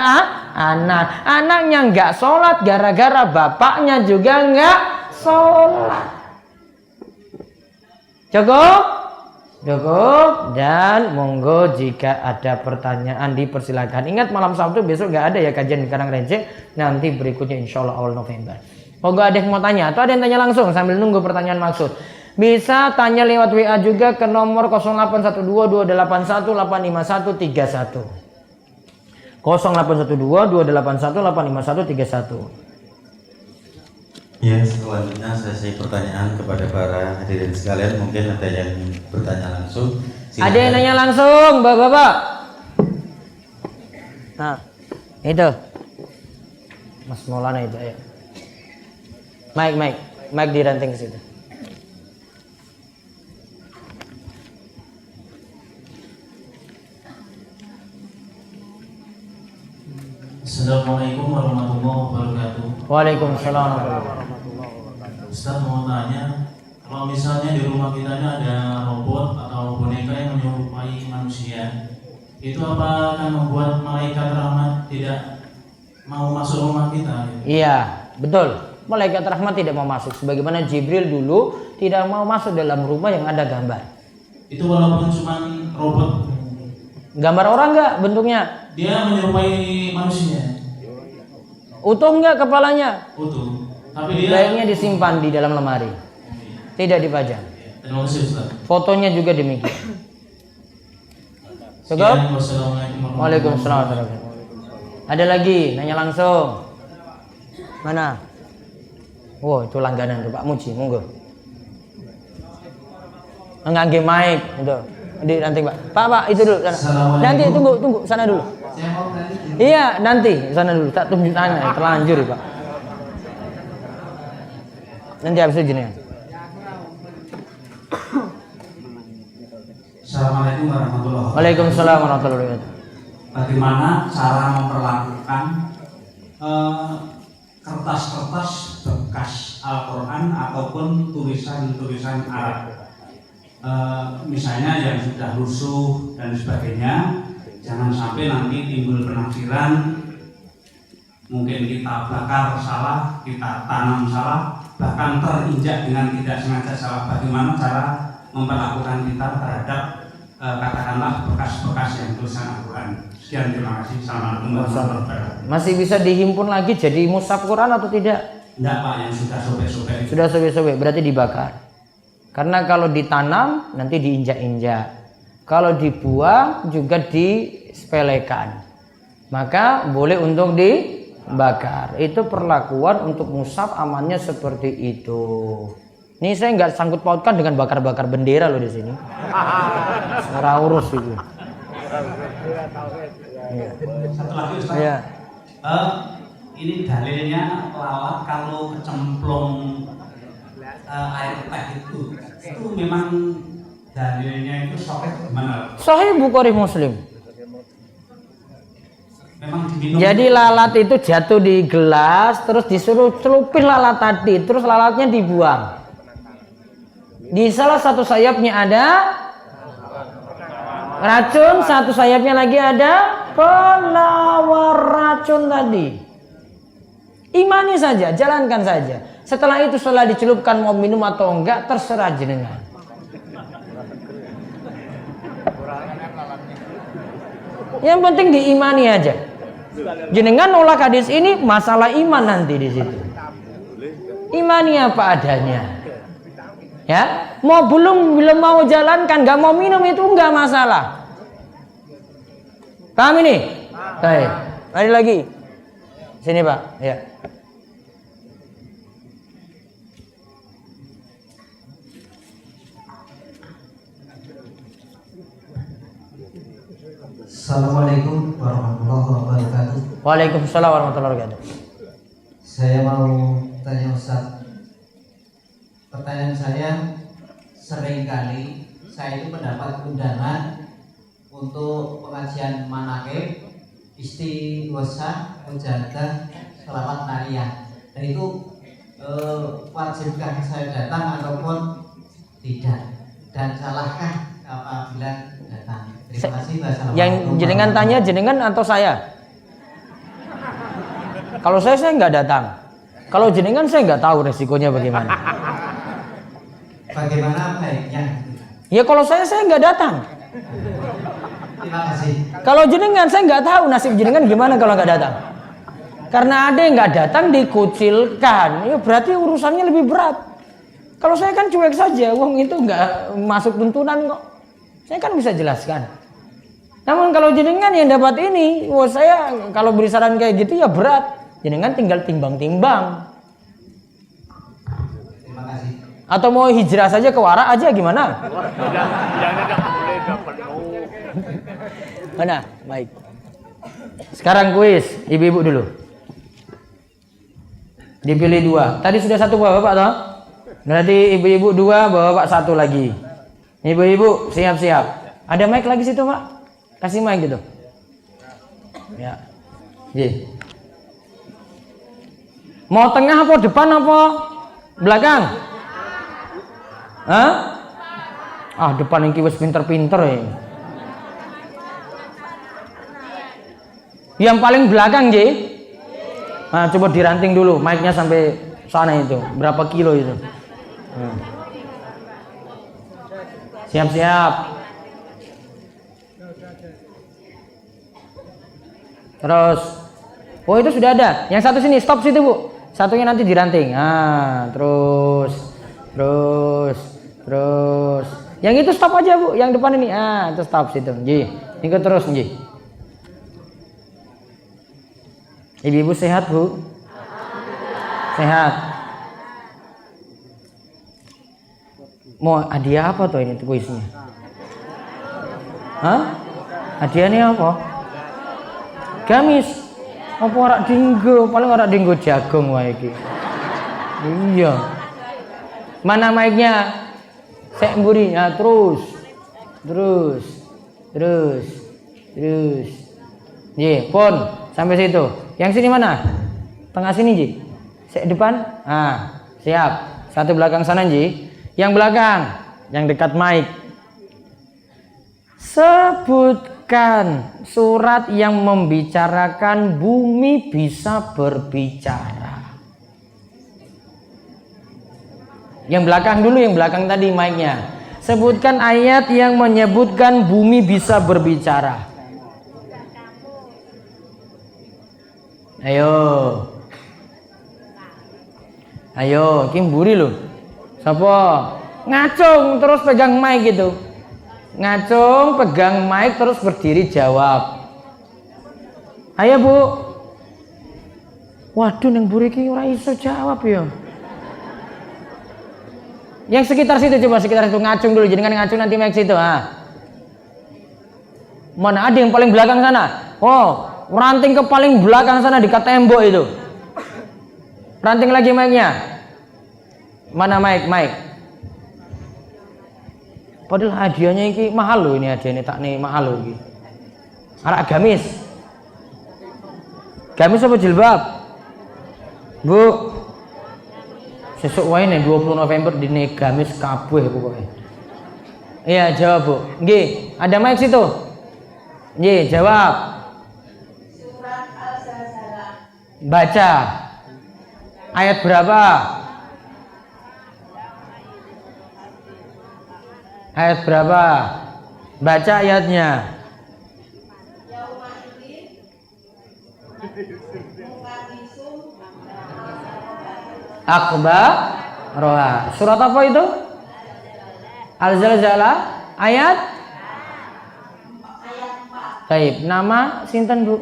anak. Anaknya nggak sholat gara-gara bapaknya juga nggak sholat. Cukup? Cukup. Dan monggo jika ada pertanyaan dipersilakan. Ingat malam Sabtu besok nggak ada ya kajian di Karangrenceng. Nanti berikutnya insya Allah awal November. Monggo ada yang mau tanya atau ada yang tanya langsung sambil nunggu pertanyaan maksud. Bisa tanya lewat WA juga ke nomor 081228185131. 081228185131. Ya, selanjutnya sesi pertanyaan kepada para hadirin sekalian. Mungkin ada yang bertanya langsung. Silakan. Ada yang nanya langsung, bapak-bapak. Nah, itu Mas Maulana itu ya. Mike diranting ke situ. Assalamualaikum warahmatullahi wabarakatuh. Waalaikumsalam warahmatullahi wabarakatuh. Ustaz mau tanya, kalau misalnya di rumah kita ini ada robot atau boneka yang menyerupai manusia, itu apa akan membuat malaikat rahmat tidak mau masuk rumah kita? Iya, betul. Malaikat rahmat tidak mau masuk. Sebagaimana Jibril dulu tidak mau masuk dalam rumah yang ada gambar. Itu walaupun cuma robot. Gambar orang nggak bentuknya? Dia menyerupai manusia. Utuh nggak kepalanya? Utuh. Tapi dia Baiknya disimpan di dalam lemari. Tidak dipajang. Terima kasih Ustaz. Fotonya juga demikian. Cukup? Wassalamualaikum warahmatullahi Waalaikumsalam warahmatullahi wabarakatuh. Ada lagi nanya langsung. Mana? Oh, itu langganan tuh Pak Muji, monggo. Ngangge mic itu. Di nanti Pak. Pak, itu dulu. Nanti tunggu sana dulu. Saya mau nanti. Iya, nanti sana dulu. Tak tunjuk tangan, terlanjur Pak. Nanti habis itu jenengan. Assalamualaikum warahmatullahi wabarakatuh. Waalaikumsalam warahmatullahi wabarakatuh. Bagaimana cara memperlakukan kertas-kertas bekas Al-Quran ataupun tulisan-tulisan Arab? Misalnya yang sudah lusuh dan sebagainya, jangan sampai nanti timbul penafsiran, mungkin kita bakar salah, kita tanam salah, bahkan terinjak dengan tidak sengaja salah. Bagaimana cara memperlakukan kita terhadap katakanlah bekas-bekas yang tulisan Al-Quran? Sekian, terima kasih. Assalamualaikum warahmatullahi wabarakatuh. Masih bisa dihimpun lagi jadi mushaf Quran atau tidak? Enggak Pak, yang sudah sobek-sobek. Sudah sobek-sobek, berarti dibakar. Karena kalau ditanam nanti diinjak-injak. Kalau dibuang juga disepelekan. Maka boleh untuk dibakar. Itu perlakuan untuk mushaf amannya seperti itu. Ini saya nggak sangkut pautkan dengan bakar-bakar bendera loh di sini. Ora urus itu. Satu lagi Ustaz. Ya. Ini dalilnya lalat kalau kecemplung air teh itu memang dalilnya itu sahih gimana? Sahih Bukhari Muslim. Memang diminum. Jadi lalat itu jatuh di gelas, terus disuruh celupin lalat tadi, terus lalatnya dibuang. Di salah satu sayapnya ada racun, satu sayapnya lagi ada pelawar racun tadi. Imani saja, jalankan saja. Setelah itu setelah dicelupkan mau minum atau enggak terserah jenengan. Yang penting diimani aja. Jenengan nolak hadis ini masalah iman nanti di situ. Imani apa adanya. Ya, mau belum mau jalankan, nggak mau minum itu nggak masalah. Paham ini? Baik. Mari lagi. Sini Pak. Ya. Assalamualaikum warahmatullahi wabarakatuh. Waalaikumsalam warahmatullahi wabarakatuh. Saya mau tanya Ustaz. Pertanyaan saya, seringkali saya itu mendapat undangan untuk pengajian manaqib, istighosah, mujahadah, selawat nariyah. Dan itu wajibkah saya datang ataupun tidak? Dan salahkah apabila datang? Terima kasih. Yang jenengan tanya jenengan atau saya? Kalau saya nggak datang. Kalau jenengan saya nggak tahu resikonya bagaimana. Bagaimana baiknya? Ya kalau saya nggak datang. Terima kasih. Kalau jenengan saya nggak tahu nasib jenengan gimana kalau nggak datang. Karena ada yang nggak datang dikucilkan, ya berarti urusannya lebih berat. Kalau saya kan cuek saja, wong itu nggak masuk tuntunan kok. Saya kan bisa jelaskan. Namun kalau jenengan yang dapat ini, wah saya kalau beri saran kayak gitu ya berat. Jenengan tinggal timbang-timbang. Terima kasih. Atau mau hijrah saja ke Wara aja gimana? Mana? Baik. Sekarang kuis, ibu-ibu dulu. Dipilih dua. Tadi sudah satu bapak toh? Berarti ibu-ibu dua, bapak satu lagi. Ibu-ibu siap-siap. Ada mic lagi situ Pak? Kasih mic gitu. Ya. Ye. Mau tengah apa depan apa belakang? Hah? Ah depan yang wis pinter-pinter ya. Yang paling belakang Ji. Nah, coba diranting dulu mic-nya sampai sana itu. Berapa kilo itu? Siap-siap. Terus. Oh, itu sudah ada. Yang satu sini, stop situ, Bu. Satunya nanti diranting. Nah, terus. Yang itu stop aja, Bu. Yang depan ini. Ah, itu stop situ. Ji. Ikut terus, Ji. Ibu-ibu sehat, Bu? Sehat. Mau hadiah apa tuh ini tuh puisinya? Hah? Hadiahnya apa? Gamis. Apa ora dinggo? Paling ora dinggo jagung wae iki. Iya. Mana mic-nya? Sek mburi. Ya, terus. Ye, pon sampai situ. Yang sini mana? Tengah sini, Ji. Sek depan. Ah, siap. Satu belakang sana, Ji. Yang belakang, yang dekat mic. Sebutkan surat yang membicarakan bumi bisa berbicara. Yang belakang dulu, yang belakang tadi mic-nya. Sebutkan ayat yang menyebutkan bumi bisa berbicara. Ayo, iki mburi lho. Sapa? Ngacung terus pegang mic gitu. Ngacung, pegang mic terus berdiri jawab. Ayo, Bu. Waduh, yang mburi iki ora iso jawab ya. Yang sekitar situ coba, sekitar situ ngacung dulu. Jadi kan ngacung nanti mic situ. Mana ada yang paling belakang sana? Oh, ranting ke paling belakang sana dekat tembok itu. Ranting lagi mic-nya. Mana mic? Padahal hadiahnya ini mahal loh, ini hadiahnya tak nih mahal loh ini. Arak gamis. Gamis apa jilbab? Bu. Sesuk wae nih 20 November dine gamis kabeh pokoknya. Iya, jawab, Bu. Nggih, ada mic situ. Nggih, jawab. Surat Al-Zalzalah. Baca. Ayat berapa? Ayat berapa? Baca ayatnya. Akbar roha. Surat apa itu? Al-Zalzalah. Ayat? Baik. Nama sinten, Bu?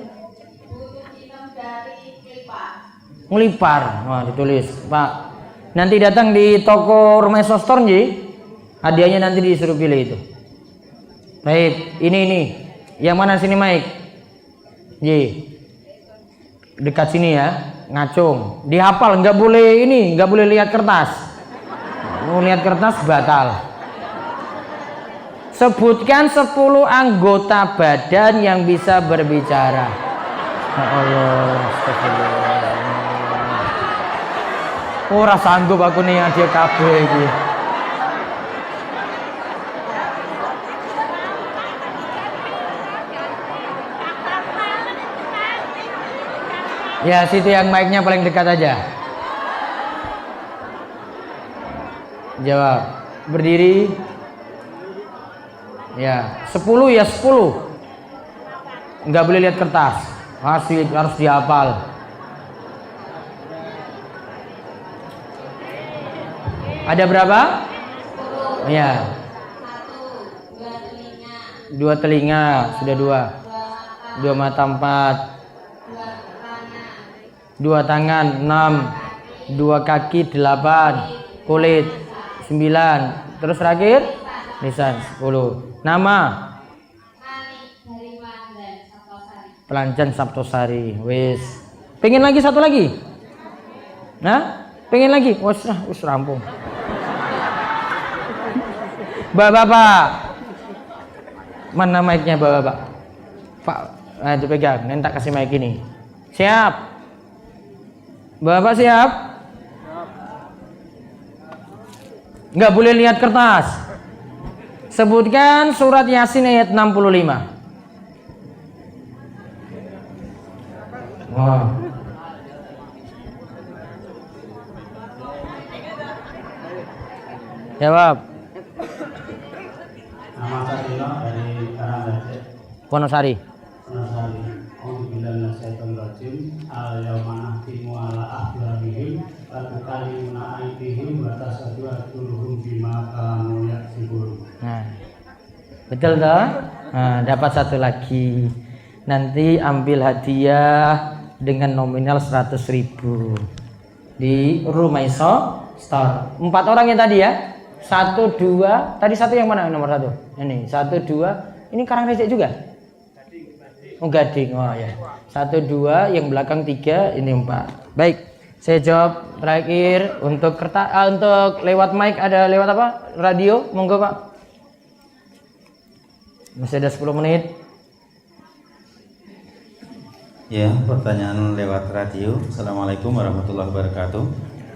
Ngelipar. Wah, ditulis, Pak. Nanti datang di toko Rumah Sostor nggih. Hadiahnya nanti disuruh pilih itu. Baik, ini. Yang mana sini mic? Nggih. Dekat sini ya, ngacung. Dihafal, nggak boleh lihat kertas. Mau lihat kertas batal. Sebutkan 10 anggota badan yang bisa berbicara. Ya Allah, astagfirullah. Ora sanggup aku nih hadiah kabeh iki. Ya, situ yang mic-nya paling dekat aja. Jawab. Berdiri. Ya, 10 ya 10. Enggak boleh lihat kertas. Harus dihafal. Ada berapa? 10. Ya. 1, 2 telinga, sudah 2. 2 mata 4. 2 tangan 6, 2 kaki 8, kulit 9, terus terakhir lisan 10. Nama? Pelanjan Saptosari. Wis. Pengen lagi satu lagi? Nah, pengen lagi? Wis rampung. Bapak-bapak. Mana mic-nya Bapak-bapak? Pak, itu pegang. Nanti tak kasih mic ini. Siap. Bapak siap? Nggak boleh lihat kertas. Sebutkan surat Yasin ayat 65. Wow. Jawab. Nama saya dari Karangbaca. Wonosari. Nah, betul toh? Nah, dapat satu lagi. Nanti ambil hadiah dengan nominal 100.000. di Rumaiso Store. 4 orang yang tadi ya. 1, 2, tadi 1 yang mana nomor 1? Ini 1, 2. Ini Karangreja juga? Oh, Gading. Oh ya. 1, 2, yang belakang 3, ini 4. Baik. Saya jawab terakhir untuk untuk lewat mic ada lewat apa? Radio, monggo Pak. Masih ada 10 menit. Ya, pertanyaan lewat radio. Assalamualaikum warahmatullahi wabarakatuh.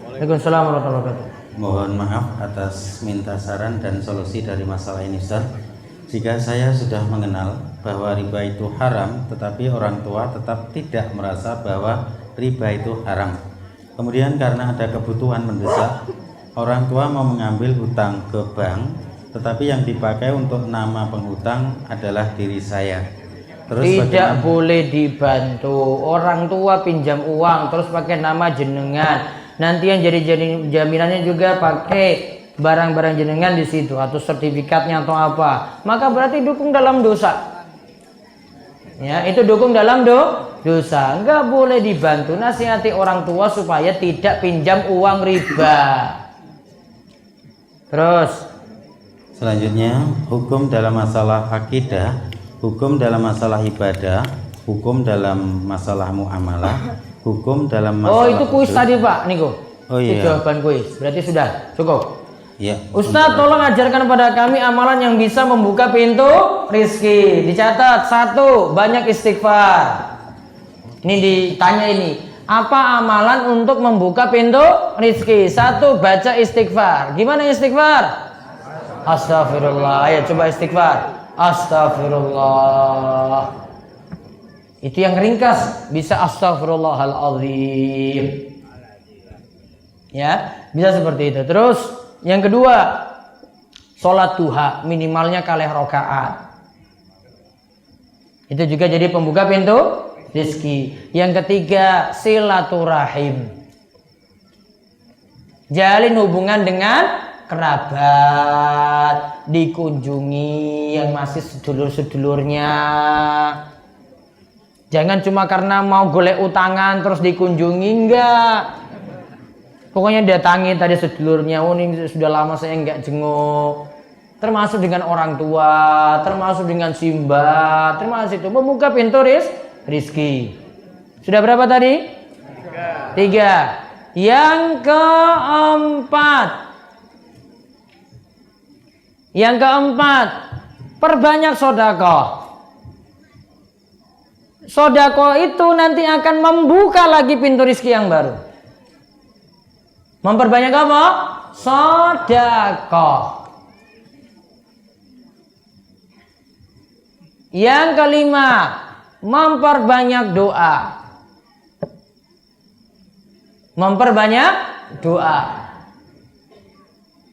Waalaikumsalam warahmatullahi wabarakatuh. Mohon maaf atas minta saran dan solusi dari masalah ini, Ustaz. Jika saya sudah mengenal bahwa riba itu haram, tetapi orang tua tetap tidak merasa bahwa riba itu haram. Kemudian karena ada kebutuhan mendesak, orang tua mau mengambil hutang ke bank, tetapi yang dipakai untuk nama penghutang adalah diri saya. Terus tidak boleh dibantu. Orang tua pinjam uang terus pakai nama jenengan. Nanti yang jadi jaminannya juga pakai barang-barang jenengan di situ atau sertifikatnya atau apa. Maka berarti dukung dalam dosa. Ya, itu dukung dalam dosa. Enggak boleh dibantu. Nasihati orang tua supaya tidak pinjam uang riba. Terus selanjutnya, hukum dalam masalah akidah, hukum dalam masalah ibadah, hukum dalam masalah muamalah, hukum dalam masalah. Oh, itu kuis tadi Pak Niko. Oh iya. Itu jawaban kuis. Berarti sudah cukup. Ya. Ustaz, tolong ajarkan pada kami amalan yang bisa membuka pintu rizki. Dicatat 1, banyak istighfar. Ini ditanya ini, apa amalan untuk membuka pintu rizki? 1, baca istighfar. Gimana istighfar? Astagfirullah. Ayo coba istighfar. Astagfirullah. Itu yang ringkas, bisa astagfirullahaladzim. Ya, bisa seperti itu. Terus yang kedua, sholat duha minimalnya kalih rakaat. Itu juga jadi pembuka pintu rezeki. Yang ketiga, silaturahim. Jalin hubungan dengan kerabat, dikunjungi yang masih sedulur-sedulurnya. Jangan cuma karena mau golek utangan terus dikunjungi, enggak. Pokoknya datangi tadi sedulurnya, oh ini sudah lama saya enggak jenguk. Termasuk dengan orang tua, termasuk dengan simba, termasuk itu membuka pintu rizki. Sudah berapa tadi? 3. Yang keempat, perbanyak sedekah. Sedekah itu nanti akan membuka lagi pintu rizki yang baru. Memperbanyak apa? Sedekah. Yang kelima, memperbanyak doa. Memperbanyak doa.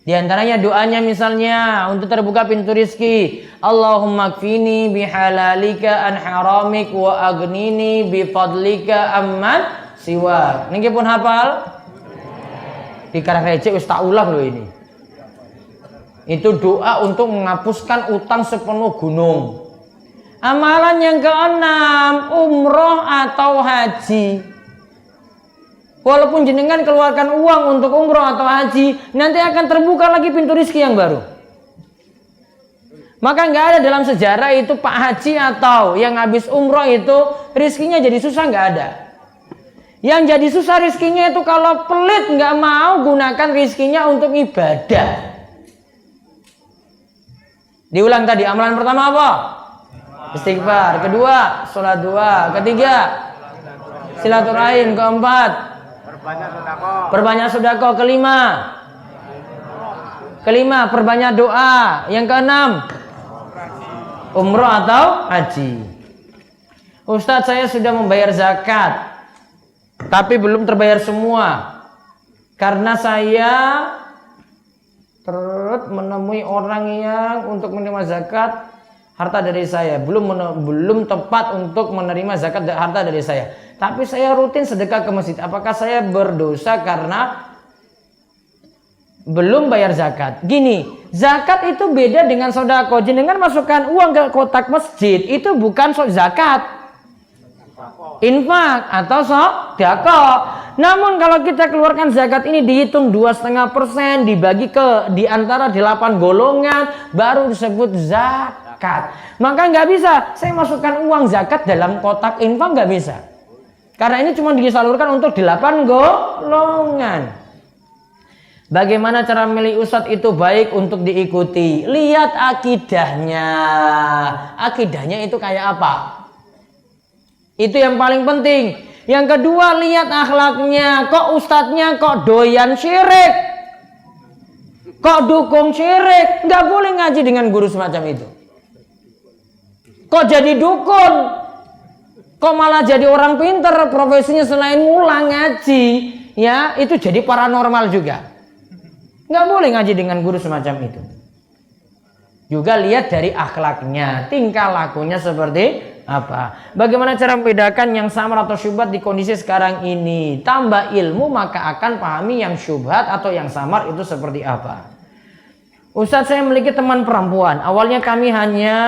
Di antaranya doanya misalnya untuk terbuka pintu rizki. Allahumma kfini bihalalika an haramik wa agnini bifadlika amman siwak. Niki pun hafal? Di Karangreja wis tak ulang loh ini. Itu doa untuk menghapuskan utang sepenuh gunung. Amalan yang keenam, umroh atau haji. Walaupun jenengan keluarkan uang untuk umroh atau haji, nanti akan terbuka lagi pintu rizki yang baru. Maka nggak ada dalam sejarah itu Pak Haji atau yang habis umroh itu rizkinya jadi susah, nggak ada. Yang jadi susah rizkinya itu kalau pelit nggak mau gunakan rizkinya untuk ibadah. Diulang tadi, amalan pertama apa? Istighfar. Kedua, sholat duha. Ketiga, silaturahim. Keempat, perbanyak sedekah. Kelima, perbanyak doa. Yang keenam, umroh atau haji. Ustadz, saya sudah membayar zakat, tapi belum terbayar semua. Karena saya terus menemui orang yang untuk menerima zakat harta dari saya, belum tepat untuk menerima zakat harta dari saya. Tapi saya rutin sedekah ke masjid. Apakah saya berdosa karena belum bayar zakat? Gini, zakat itu beda dengan sedekah. Jenengan masukkan uang ke kotak masjid itu bukan zakat, infak atau sedekah. Namun kalau kita keluarkan zakat ini dihitung 2,5% dibagi di antara 8 golongan baru disebut zakat. Maka nggak bisa saya masukkan uang zakat dalam kotak infak, nggak bisa. Karena ini cuma disalurkan untuk 8 golongan. Bagaimana cara memilih ustadz itu baik untuk diikuti? Lihat akidahnya. Akidahnya itu kayak apa? Itu yang paling penting. Yang kedua, lihat akhlaknya. Kok ustadznya kok doyan syirik? Kok dukung syirik? Nggak boleh ngaji dengan guru semacam itu. Kok jadi dukun? Kok malah jadi orang pinter? Profesinya selain ngulang ngaji, ya itu jadi paranormal juga. Nggak boleh ngaji dengan guru semacam itu. Juga lihat dari akhlaknya, tingkah lakunya seperti apa. Bagaimana cara membedakan yang samar atau syubhat di kondisi sekarang ini? Tambah ilmu maka akan pahami yang syubhat atau yang samar itu seperti apa. Ustadz, saya memiliki teman perempuan. Awalnya kami hanya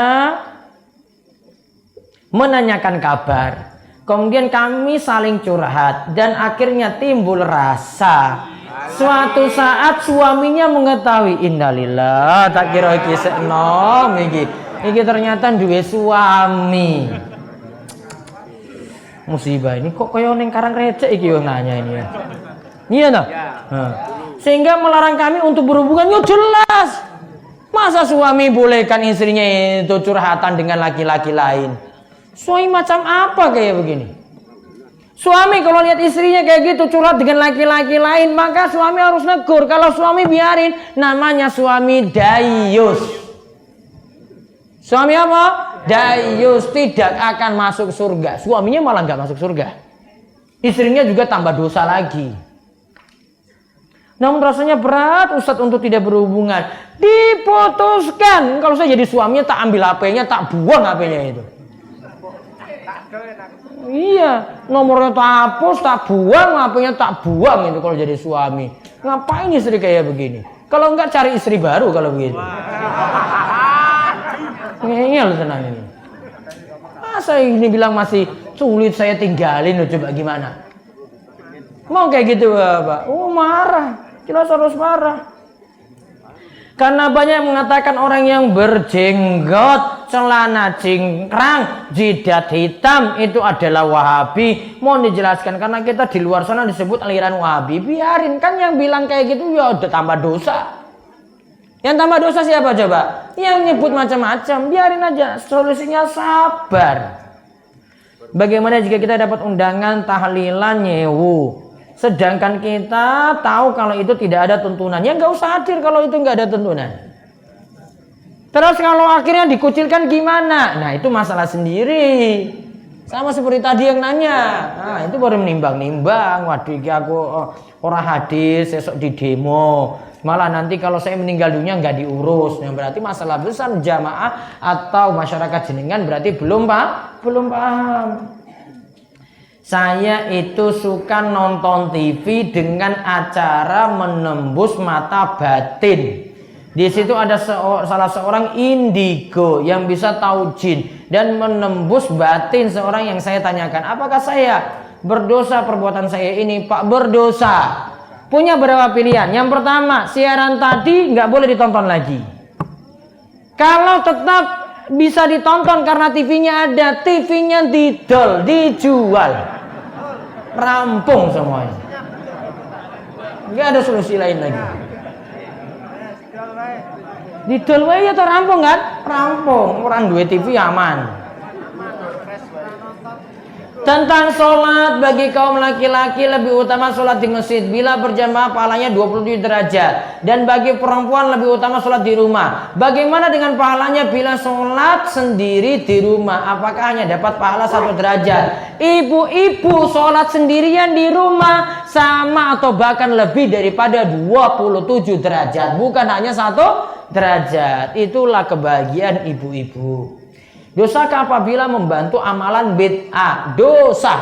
menanyakan kabar. Kemudian kami saling curhat dan akhirnya timbul rasa. Suatu saat suaminya mengetahui, innalillah, tak kira iki senom iki ternyata duwe suami. Musibah ini kok kaya ning Karang Recek iki yo nanya ini ya. Iya toh? Sehingga melarang kami untuk berhubungan, yo jelas. Masa suami bolehkan istrinya itu curhatan dengan laki-laki lain? Suami macam apa kayak begini? Suami kalau lihat istrinya kayak gitu curhat dengan laki-laki lain, maka suami harus negur. Kalau suami biarin, namanya suami dayus. Suami apa? Dayus, tidak akan masuk surga. Suaminya malah nggak masuk surga. Istrinya juga tambah dosa lagi. Namun rasanya berat Ustadz untuk tidak berhubungan. Diputuskan. Kalau saya jadi suaminya, tak ambil HP-nya, tak buang HP-nya itu. Iya, nomornya tak hapus, tak buang, HP-nya tak buang itu kalau jadi suami. Ngapain istri kayak begini? Kalau enggak cari istri baru kalau begitu. Ngeyel tenang ini. Masa ini bilang masih sulit saya tinggalin, coba gimana? Mau kayak gitu Bapak? Oh marah, jelas harus marah. Karena banyak mengatakan orang yang berjenggot, celana cingkrang, jidat hitam itu adalah Wahabi. Mohon dijelaskan karena kita di luar sana disebut aliran Wahabi. Biarin, kan yang bilang kayak gitu ya udah tambah dosa. Yang tambah dosa siapa coba? Yang nyebut macam-macam. Biarin aja, solusinya sabar. Bagaimana jika kita dapat undangan tahlilan nyewu, sedangkan kita tahu kalau itu tidak ada tuntunan? Ya nggak usah hadir kalau itu nggak ada tuntunan. Terus kalau akhirnya dikucilkan gimana? Nah itu masalah sendiri. Sama seperti tadi yang nanya. Nah itu baru menimbang-nimbang. Waduh iki aku orang hadis esok di demo. Malah nanti kalau saya meninggal dunia nggak diurus. Yang berarti masalah besar jamaah atau masyarakat jenengan berarti belum paham. Saya itu suka nonton TV dengan acara menembus mata batin. Di situ ada salah seorang indigo yang bisa tahu jin dan menembus batin seorang yang saya tanyakan, apakah saya berdosa perbuatan saya ini? Pak, berdosa. Punya berapa pilihan? Yang pertama, siaran tadi nggak boleh ditonton lagi. Kalau tetap bisa ditonton karena TV-nya ada, TV-nya didol, dijual. Rampung semuanya. Nggak ada solusi lain lagi. Didol wae ya rampung kan? Rampung. Orang duwe TV aman. Tentang sholat bagi kaum laki-laki lebih utama sholat di masjid bila berjamaah pahalanya 27 derajat, dan bagi perempuan lebih utama sholat di rumah. Bagaimana dengan pahalanya bila sholat sendiri di rumah? Apakah hanya dapat pahala 1 derajat? Ibu-ibu sholat sendirian di rumah sama atau bahkan lebih daripada 27 derajat, bukan hanya 1 derajat. Itulah kebahagiaan ibu-ibu. Dosakah apabila membantu amalan bid'ah? Dosa.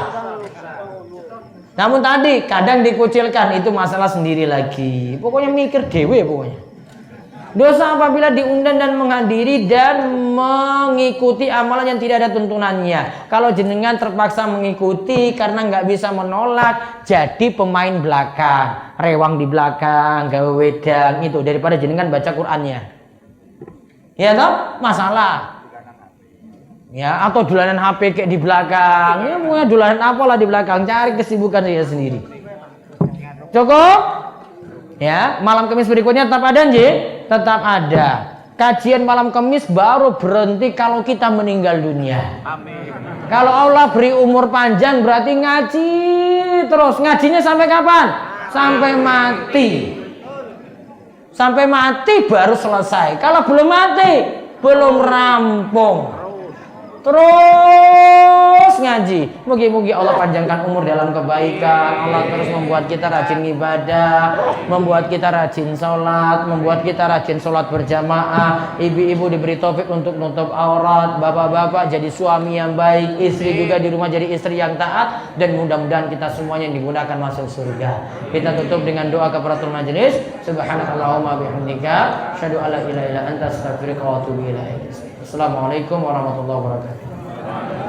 Namun tadi kadang dikucilkan, itu masalah sendiri lagi. Pokoknya mikir dewe pokoknya. Dosa apabila diundang dan menghadiri dan mengikuti amalan yang tidak ada tuntunannya. Kalau jenengan terpaksa mengikuti karena nggak bisa menolak, jadi pemain belakang, rewang di belakang, gawe wedang itu daripada jenengan baca Qur'annya. Ya toh? Masalah. Ya, atau dolanan HP kayak di belakang. Ya, mau dolanan apalah di belakang, cari kesibukan dia sendiri. Cukup? Ya, malam Kamis berikutnya tetap ada nggih? Tetap ada. Kajian malam Kamis baru berhenti kalau kita meninggal dunia. Amin. Kalau Allah beri umur panjang berarti ngaji terus. Ngajinya sampai kapan? Sampai mati. Sampai mati baru selesai. Kalau belum mati, belum rampung. Terus ngaji. Mugi-mugi Allah panjangkan umur dalam kebaikan. Allah terus membuat kita rajin ibadah, membuat kita rajin sholat, membuat kita rajin sholat berjamaah. Ibu-ibu diberi taufik untuk nutup aurat, bapak-bapak jadi suami yang baik, istri juga di rumah jadi istri yang taat, dan mudah-mudahan kita semuanya digunakan masuk surga. Kita tutup dengan doa kafaratul majelis. Subhanakallahumma bihamdika, asyhadu an la ilaha illa anta, astaghfiruka wa atubu ilaik. Assalamualaikum warahmatullahi wabarakatuh.